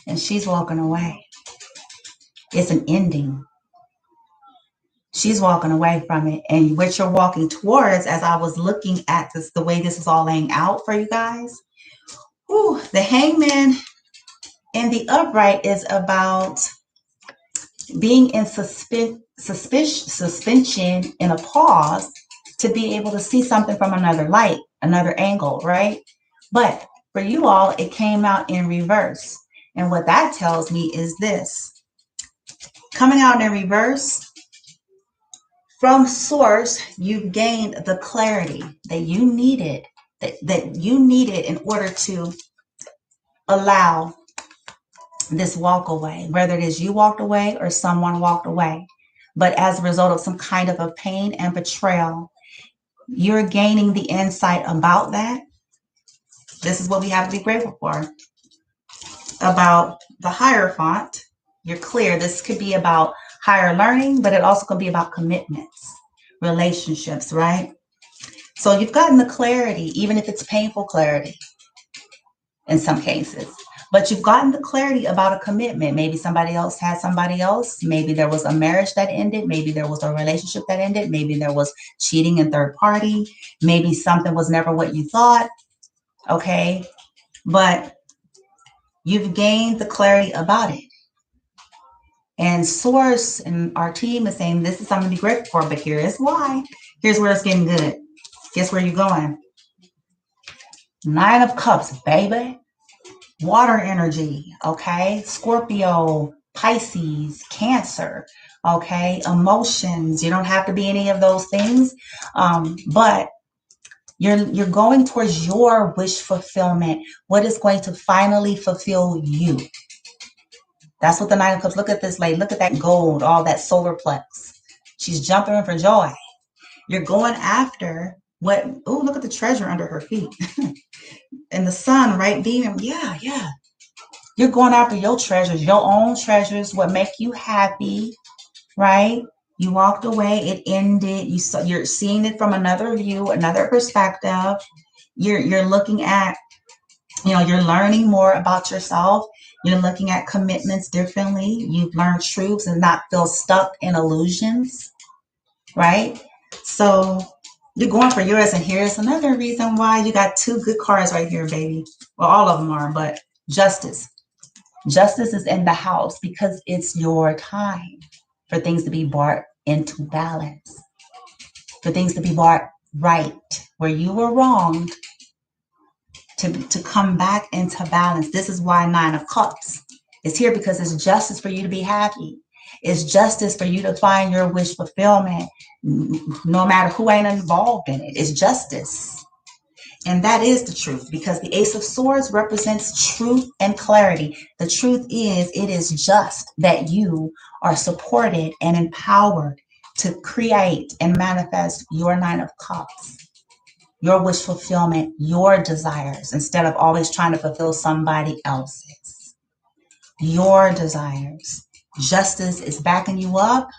and she's walking away. It's an ending. She's walking away from it. And what you're walking towards, as I was looking at this, the way this is all laying out for you guys, the Hangman in the upright is about being in suspension, in a pause, to be able to see something from another light, another angle, right? But for you all, it came out in reverse. And what that tells me is this. Coming out in reverse, from source, you've gained the clarity that you needed, that you needed in order to allow this walk away, whether it is you walked away or someone walked away. But as a result of some kind of a pain and betrayal, you're gaining the insight about that. This is what we have to be grateful for. About the Hierophant, you're clear. This could be about higher learning, but it also could be about commitments, relationships, right? So you've gotten the clarity, even if it's painful clarity in some cases. But you've gotten the clarity about a commitment. Maybe somebody else had somebody else. Maybe there was a marriage that ended. Maybe there was a relationship that ended. Maybe there was cheating in third party. Maybe something was never what you thought. Okay. But you've gained the clarity about it. And Source and our team is saying this is something to be grateful for, but here is why. Here's where it's getting good. Guess where you're going? 9 of Cups, baby. Water energy, okay? Scorpio, Pisces, Cancer, okay? Emotions. You don't have to be any of those things, but you're going towards your wish fulfillment. What is going to finally fulfill you? That's what the 9 of Cups. Look at this lady. Look at that gold, all that solar plex. She's jumping for joy. You're going after what? Oh, look at the treasure under her feet. And the sun, right? Beaming. Yeah. You're going after your treasures, your own treasures, what make you happy, right? You walked away. It ended. You're seeing it from another view, another perspective. You're looking at, you're learning more about yourself. You're looking at commitments differently. You've learned truths and not feel stuck in illusions. right? So you're going for yours. And here's another reason why you got two good cards right here, baby. Well, all of them are, but justice. Justice is in the house because it's your time for things to be brought into balance, for things to be brought right. Where you were wronged, to come back into balance. This is why Nine of Cups is here, because it's justice for you to be happy. It's justice for you to find your wish fulfillment, no matter who ain't involved in it. It's justice. And that is the truth, because the Ace of Swords represents truth and clarity. The truth is, it is just that you are supported and empowered to create and manifest your Nine of Cups, your wish fulfillment, your desires, instead of always trying to fulfill somebody else's. Your desires. Justice is backing you up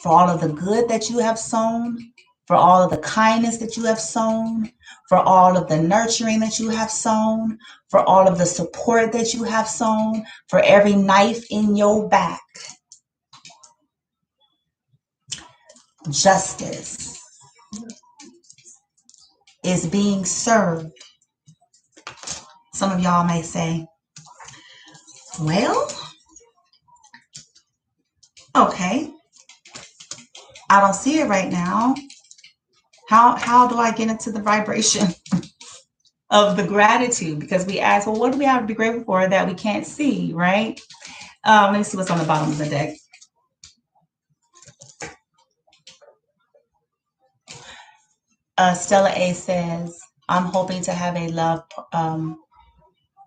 for all of the good that you have sown, for all of the kindness that you have sown, for all of the nurturing that you have sown, for all of the support that you have sown, for every knife in your back. Justice is being served. Some of y'all may say, well, okay, I don't see it right now. How do I get into the vibration of the gratitude? Because we ask, well, what do we have to be grateful for that we can't see, right? Let me see what's on the bottom of the deck. Stella A says, I'm hoping to have a love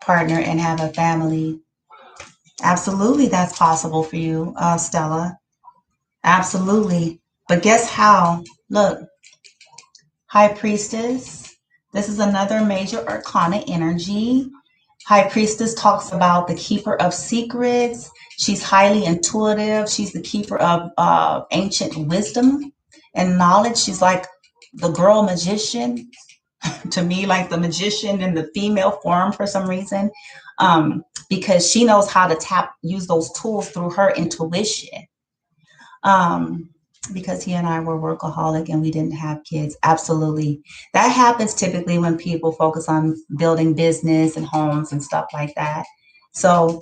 partner and have a family. Absolutely, that's possible for you, Stella. Absolutely. But guess how? Look, High Priestess. This is another major arcana energy. High Priestess talks about the keeper of secrets. She's highly intuitive. She's the keeper of ancient wisdom and knowledge. She's like the girl magician, to me, like the magician in the female form for some reason, because she knows how to use those tools through her intuition. Because he and I were workaholic and we didn't have kids. Absolutely. That happens typically when people focus on building business and homes and stuff like that. So,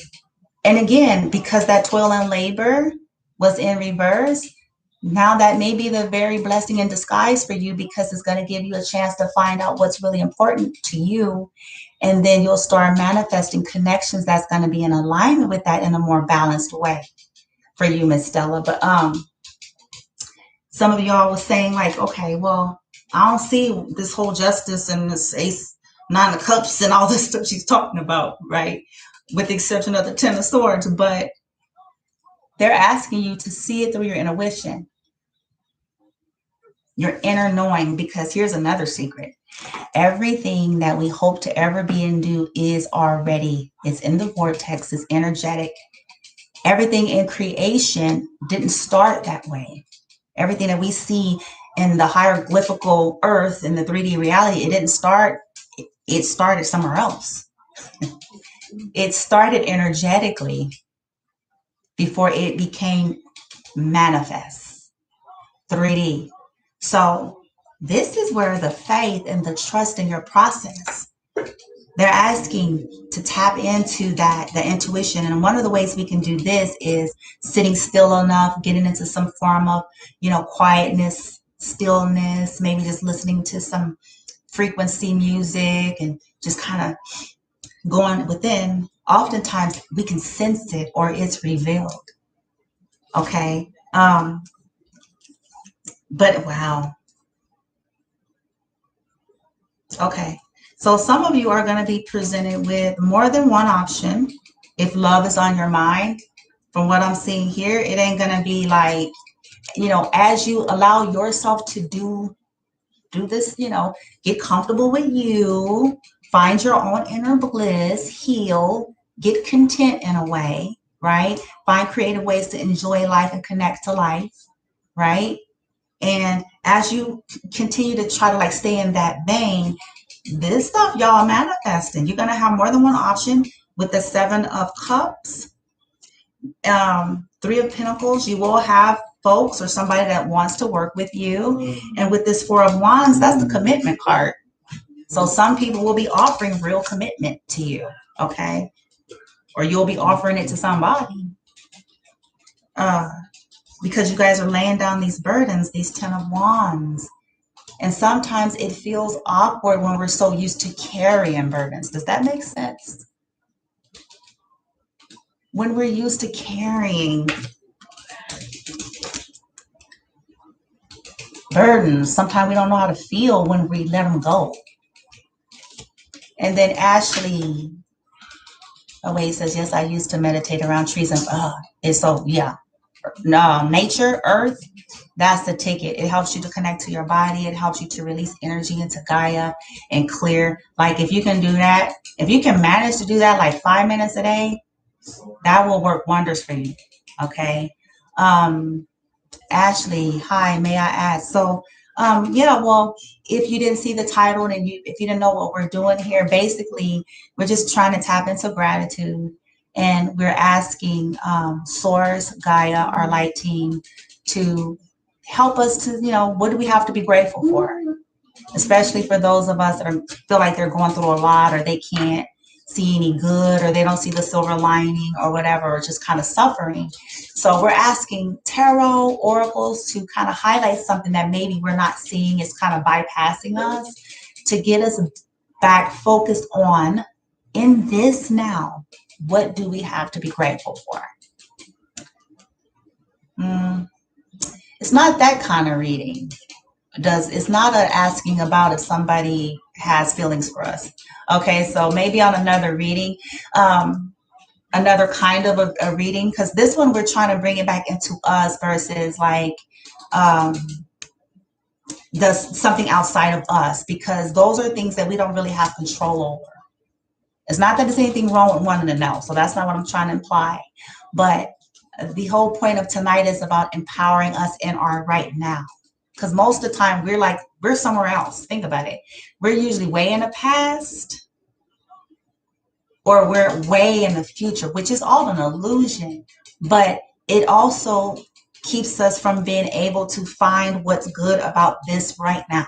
and again, because that toil and labor was in reverse, now that may be the very blessing in disguise for you, because it's going to give you a chance to find out what's really important to you. And then you'll start manifesting connections that's going to be in alignment with that in a more balanced way for you, Miss Stella. But some of y'all was saying like, okay, well, I don't see this whole justice and this Ace, Nine of Cups and all this stuff she's talking about, right? With the exception of the Ten of Swords. But they're asking you to see it through your intuition, your inner knowing, because here's another secret. Everything that we hope to ever be and do is already. It's in the vortex, it's energetic. Everything in creation didn't start that way. Everything that we see in the hieroglyphical earth, in the 3D reality, it didn't start, it started somewhere else. It started energetically before it became manifest, 3D. So this is where the faith and the trust in your process, they're asking to tap into that, the intuition. And one of the ways we can do this is sitting still enough, getting into some form of, quietness, stillness, maybe just listening to some frequency music and just kind of going within. Oftentimes we can sense it or it's revealed. Okay. But wow. Okay. So some of you are going to be presented with more than one option. If love is on your mind, from what I'm seeing here, it ain't going to be like, as you allow yourself to do this, get comfortable with you, find your own inner bliss, heal, get content in a way, right? Find creative ways to enjoy life and connect to life, right? And as you continue to try to like stay in that vein, this stuff y'all are manifesting. You're going to have more than one option with the 7 of Cups, 3 of Pentacles. You will have folks or somebody that wants to work with you. And with this Four of Wands, that's the commitment card. So some people will be offering real commitment to you, okay? Or you'll be offering it to somebody. Because you guys are laying down these burdens, these 10 of Wands. And sometimes it feels awkward when we're so used to carrying burdens. Does that make sense? When we're used to carrying burdens, sometimes we don't know how to feel when we let them go. And then Ashley, Away says, yes, I used to meditate around trees and it's so, yeah. No, nature, earth, that's the ticket. It helps you to connect to your body. It helps you to release energy into Gaia and clear. Like if you can do that, if you can manage to do that like 5 minutes a day, that will work wonders for you. Okay. Ashley, hi, may I ask? So, yeah, well, if you didn't see the title and if you didn't know what we're doing here, basically, we're just trying to tap into gratitude. And we're asking Source, Gaia, our light team, to help us to, what do we have to be grateful for? Especially for those of us that feel like they're going through a lot, or they can't see any good, or they don't see the silver lining or whatever, or just kind of suffering. So we're asking tarot oracles to kind of highlight something that maybe we're not seeing, is kind of bypassing us, to get us back focused on, in this now, what do we have to be grateful for? It's not that kind of reading. It's not asking about if somebody has feelings for us. Okay, so maybe on another reading, another kind of a reading, because this one we're trying to bring it back into us versus like something outside of us, because those are things that we don't really have control over. It's not that there's anything wrong with wanting to know, so that's not what I'm trying to imply. But the whole point of tonight is about empowering us in our right now. Because most of the time we're somewhere else. Think about it. We're usually way in the past, or we're way in the future, which is all an illusion. But it also keeps us from being able to find what's good about this right now.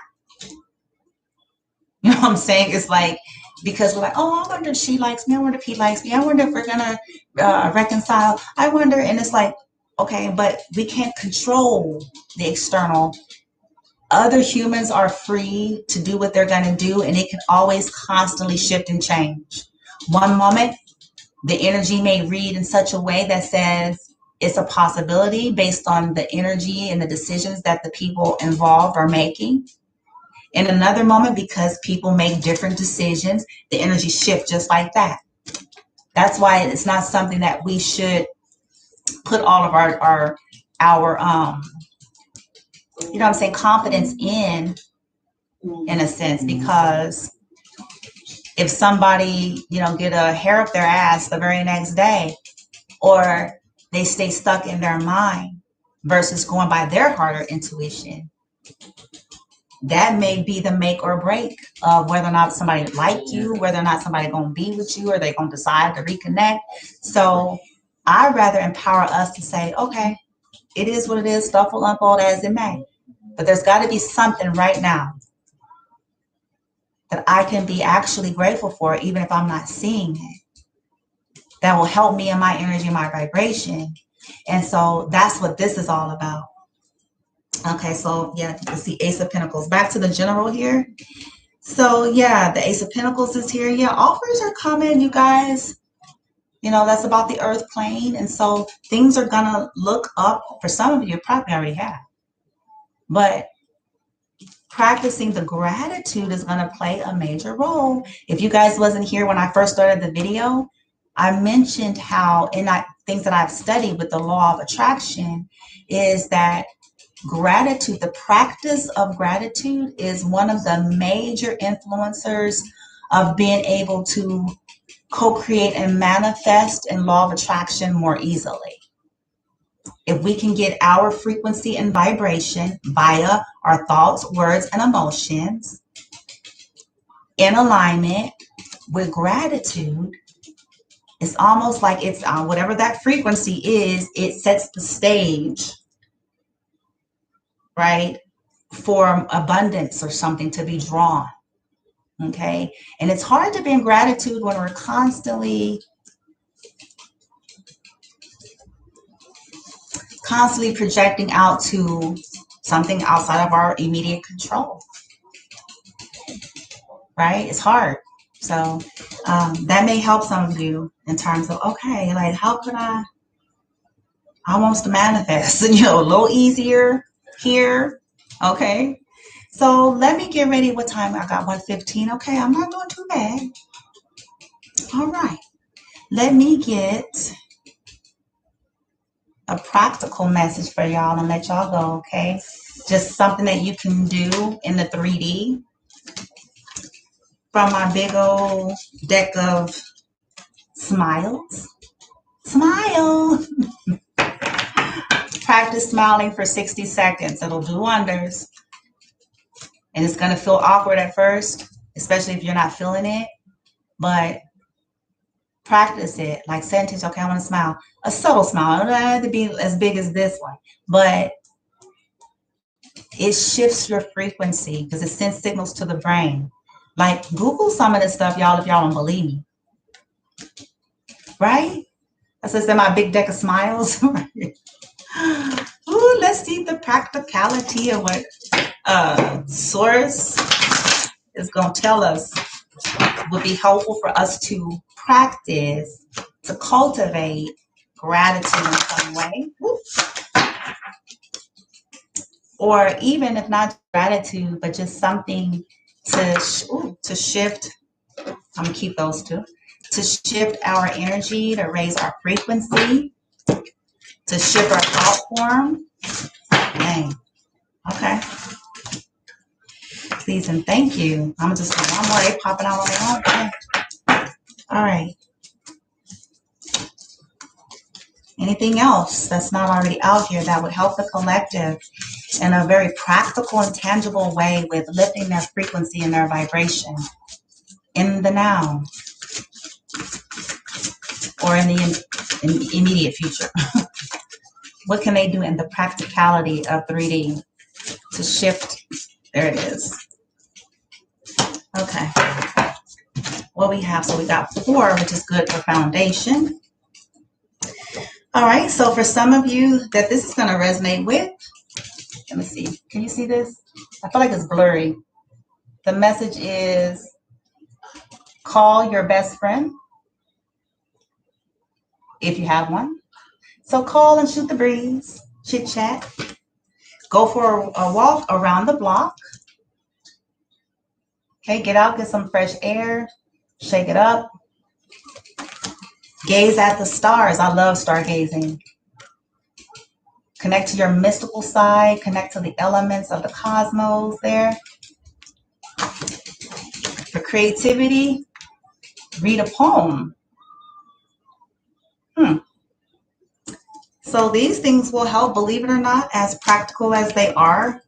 You know what I'm saying? It's like, because we're like, oh, I wonder if she likes me. I wonder if he likes me. I wonder if we're going to reconcile. I wonder. And it's like, okay, but we can't control the external. Other humans are free to do what they're going to do, and it can always constantly shift and change. One moment, the energy may read in such a way that says it's a possibility based on the energy and the decisions that the people involved are making. In another moment, because people make different decisions, the energy shifts just like that. That's why it's not something that we should put all of our you know what I'm saying, confidence in a sense, because if somebody, get a hair up their ass the very next day, or they stay stuck in their mind versus going by their heart or intuition, that may be the make or break of whether or not somebody like you, whether or not somebody going to be with you, or they going to decide to reconnect. So I'd rather empower us to say, okay, it is what it is. Stuff will unfold as it may. But there's got to be something right now that I can be actually grateful for, even if I'm not seeing it, that will help me in my energy, my vibration. And so that's what this is all about. Okay, so yeah, you can see Ace of Pentacles. Back to the general here. So yeah, the Ace of Pentacles is here. Yeah, offers are coming, you guys. That's about the earth plane. And so things are going to look up. For some of you, probably already have. But practicing the gratitude is going to play a major role. If you guys wasn't here when I first started the video, I mentioned how, things that I've studied with the law of attraction, is that gratitude, the practice of gratitude, is one of the major influencers of being able to co-create and manifest in law of attraction more easily. If we can get our frequency and vibration via our thoughts, words, and emotions in alignment with gratitude, it's almost like it's whatever that frequency is, it sets the stage right? For abundance or something to be drawn. Okay. And it's hard to be in gratitude when we're constantly projecting out to something outside of our immediate control, right? It's hard. So that may help some of you in terms of, okay, like how could I almost manifest, a little easier here. Okay. So let me get ready. What time? I got 1:15. Okay. I'm not doing too bad. All right. Let me get a practical message for y'all and let y'all go. Okay. Just something that you can do in the 3D from my big old deck of smiles. Smile. Practice smiling for 60 seconds. It'll do wonders. And it's going to feel awkward at first, especially if you're not feeling it. But practice it. Like sentence, okay, I want to smile. A subtle smile. It doesn't have to be as big as this one. But it shifts your frequency because it sends signals to the brain. Like Google some of this stuff, y'all, if y'all don't believe me. Right? That's just in my big deck of smiles. Ooh, let's see the practicality of what Source is going to tell us would be helpful for us to practice, to cultivate gratitude in some way. Woo. Or even if not gratitude, but just something to shift. I'm going to keep those two. To shift our energy, to raise our frequency, to shift our thought form. Dang. Okay. Please and thank you. I'm just do one more. They popping out on their own. Okay. All right. Anything else that's not already out here that would help the collective in a very practical and tangible way with lifting their frequency and their vibration in the now or in the immediate future? What can they do in the practicality of 3D to shift? There it is. Okay. What we have, so we got 4, which is good for foundation. All right, so for some of you that this is going to resonate with, let me see. Can you see this? I feel like it's blurry. The message is call your best friend if you have one. So call and shoot the breeze, chit chat. Go for a walk around the block. Okay, get out, get some fresh air, shake it up. Gaze at the stars. I love stargazing. Connect to your mystical side. Connect to the elements of the cosmos there. For creativity, read a poem. So these things will help, believe it or not, as practical as they are.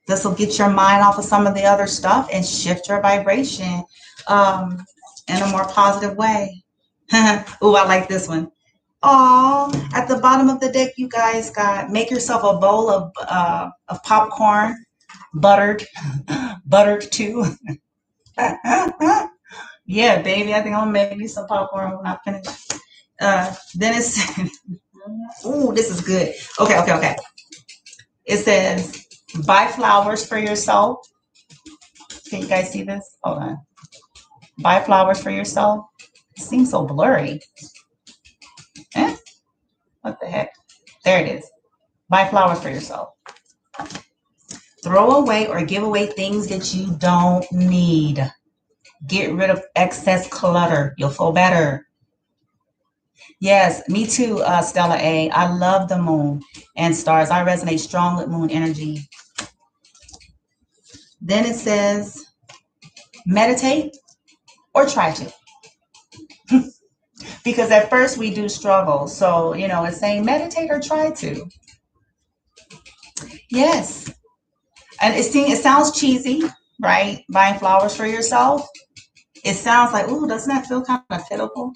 This will get your mind off of some of the other stuff and shift your vibration in a more positive way. Ooh, I like this one. Oh, at the bottom of the deck, you guys got, make yourself a bowl of popcorn, buttered too. Yeah, baby, I think I'm gonna make me some popcorn when I finish. Then it's, ooh, this is good. Okay. It says, buy flowers for yourself. Can you guys see this? Hold on. Buy flowers for yourself. It seems so blurry. Eh? What the heck? There it is. Buy flowers for yourself. Throw away or give away things that you don't need. Get rid of excess clutter. You'll feel better. Yes, me too, Stella A. I love the moon and stars. I resonate strong with moon energy. Then it says, meditate or try to. Because at first we do struggle. So, it's saying meditate or try to. Yes. And it sounds cheesy, right? Buying flowers for yourself. It sounds like, ooh, doesn't that feel kind of pitiful?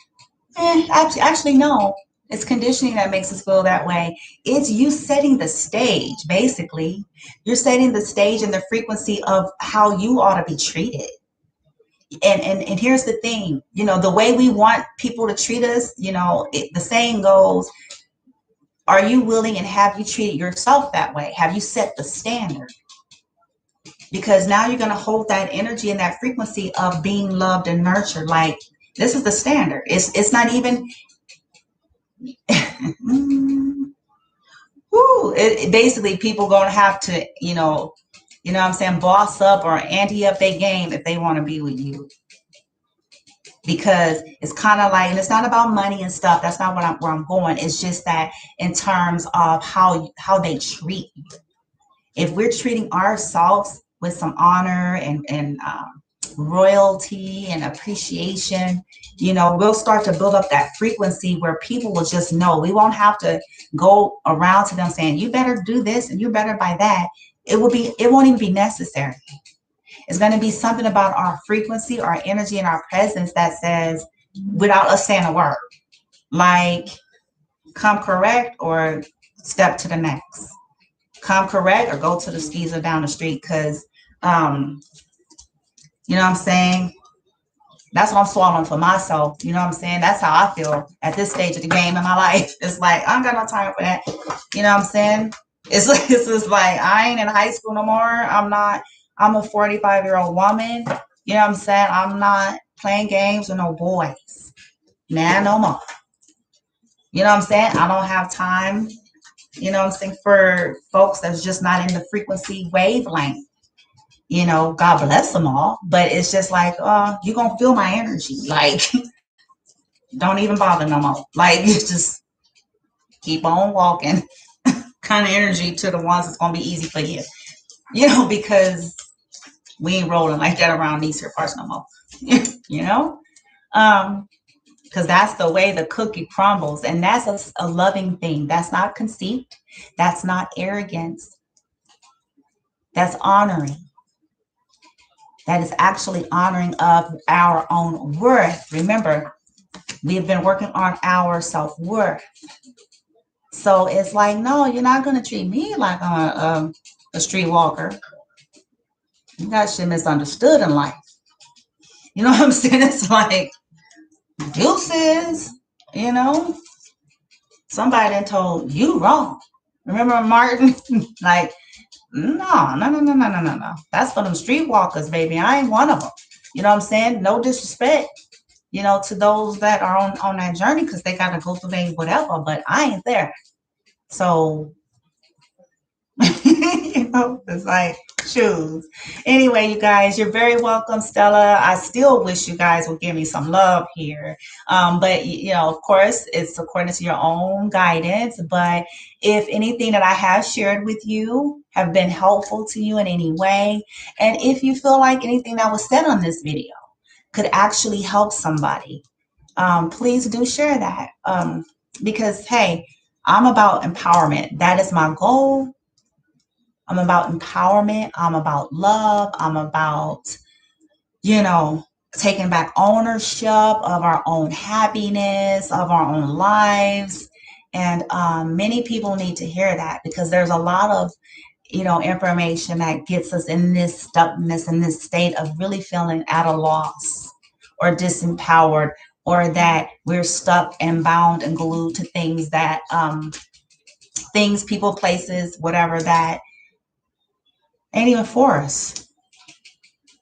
Actually, no. It's conditioning that makes us feel that way. It's you setting the stage, basically. You're setting the stage and the frequency of how you ought to be treated. And here's the thing, the way we want people to treat us, the saying goes, are you willing and have you treated yourself that way? Have you set the standard? Because now you're going to hold that energy and that frequency of being loved and nurtured. Like, this is the standard. It's not even basically people gonna have to, what I'm saying, boss up or ante up their game if they want to be with you. Because it's kind of like, and it's not about money and stuff. That's not where I'm going. It's just that in terms of how they treat you. If we're treating ourselves with some honor and royalty and appreciation, we'll start to build up that frequency where people will just know. We won't have to go around to them saying, you better do this and you better buy that. It won't even be necessary. It's going to be something about our frequency, our energy, and our presence that says, without us saying a word, like, come correct or step to the next. Come correct or go to the skeezer down the street. Because, you know what I'm saying? That's what I'm swallowing for myself. You know what I'm saying? That's how I feel at this stage of the game in my life. It's like, I don't got no time for that. You know what I'm saying? It's just like, I ain't in high school no more. I'm a 45-year-old woman. You know what I'm saying? I'm not playing games with no boys. Man, no more. You know what I'm saying? I don't have time, what I'm saying, for folks that's just not in the frequency wavelength. God bless them all. But it's just like, you're going to feel my energy. Like, don't even bother no more. Like, you just keep on walking kind of energy to the ones that's going to be easy for you. Because we ain't rolling like that around these here parts no more. Because that's the way the cookie crumbles. And that's a loving thing. That's not conceit. That's not arrogance. That's honoring. That is actually honoring of our own worth. Remember, we have been working on our self-worth. So it's like, no, you're not going to treat me like I'm a streetwalker. You guys should misunderstood in life. You know what I'm saying? It's like, deuces, somebody done told you wrong. Remember Martin? Like, no. That's for them streetwalkers, baby. I ain't one of them. You know what I'm saying? No disrespect, to those that are on that journey, because they got to go through their whatever, but I ain't there. So, it's like, choose. Anyway, you guys, you're very welcome, Stella. I still wish you guys would give me some love here. But, of course, it's according to your own guidance. But if anything that I have shared with you have been helpful to you in any way, and if you feel like anything that was said on this video could actually help somebody, please do share that. Because, hey, I'm about empowerment. That is my goal. I'm about empowerment. I'm about love. I'm about, taking back ownership of our own happiness, of our own lives. And many people need to hear that, because there's a lot of, information that gets us in this stuckness, in this state of really feeling at a loss or disempowered, or that we're stuck and bound and glued to things that, things, people, places, whatever, that ain't even for us.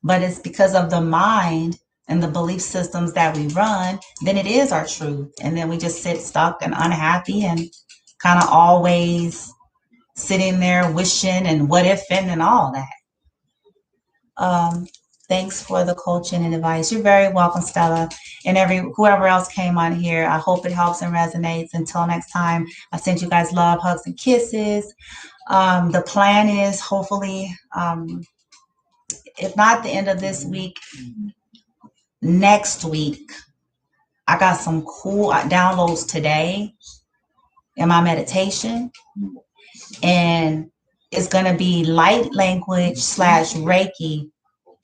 But it's because of the mind and the belief systems that we run, then it is our truth. And then we just sit stuck and unhappy and kind of always sitting there wishing and what if and all that. Thanks for the coaching and advice. You're very welcome, Stella, and whoever else came on here. I hope it helps and resonates. Until next time, I send you guys love, hugs, and kisses. The plan is hopefully, if not the end of this week, next week. I got some cool downloads today in my meditation, and it's going to be light language / Reiki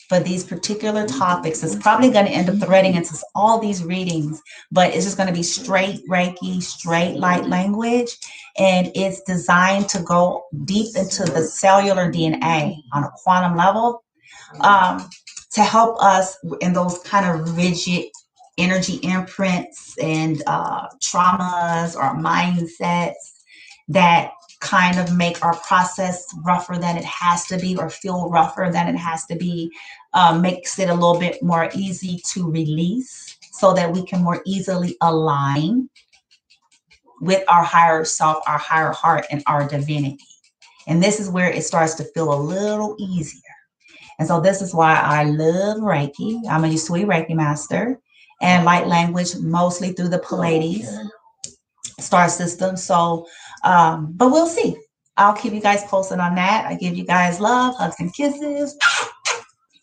for these particular topics. It's probably going to end up threading into all these readings, but it's just going to be straight Reiki, straight light language. And it's designed to go deep into the cellular DNA on a quantum level, to help us in those kind of rigid energy imprints and traumas or mindsets that kind of make our process rougher than it has to be, or feel rougher than it has to be, makes it a little bit more easy to release so that we can more easily align with our higher self, our higher heart, and our divinity. And this is where it starts to feel a little easier. And so this is why I love Reiki. I'm a Usui Reiki master, and light language mostly through the Pleiades star system. So, but we'll see. I'll keep you guys posted on that. I give you guys love, hugs, and kisses.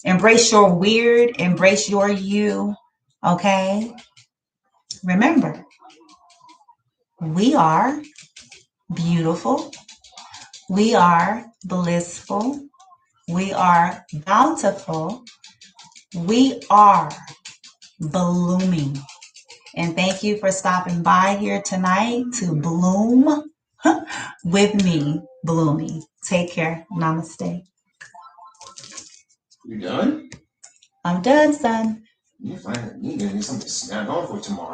Embrace your weird, embrace your you. Okay? Remember, we are beautiful. We are blissful. We are bountiful. We are blooming. And thank you for stopping by here tonight to bloom with me, Bloomy. Take care. Namaste. You done? I'm done, son. You find you need something to snack on for tomorrow.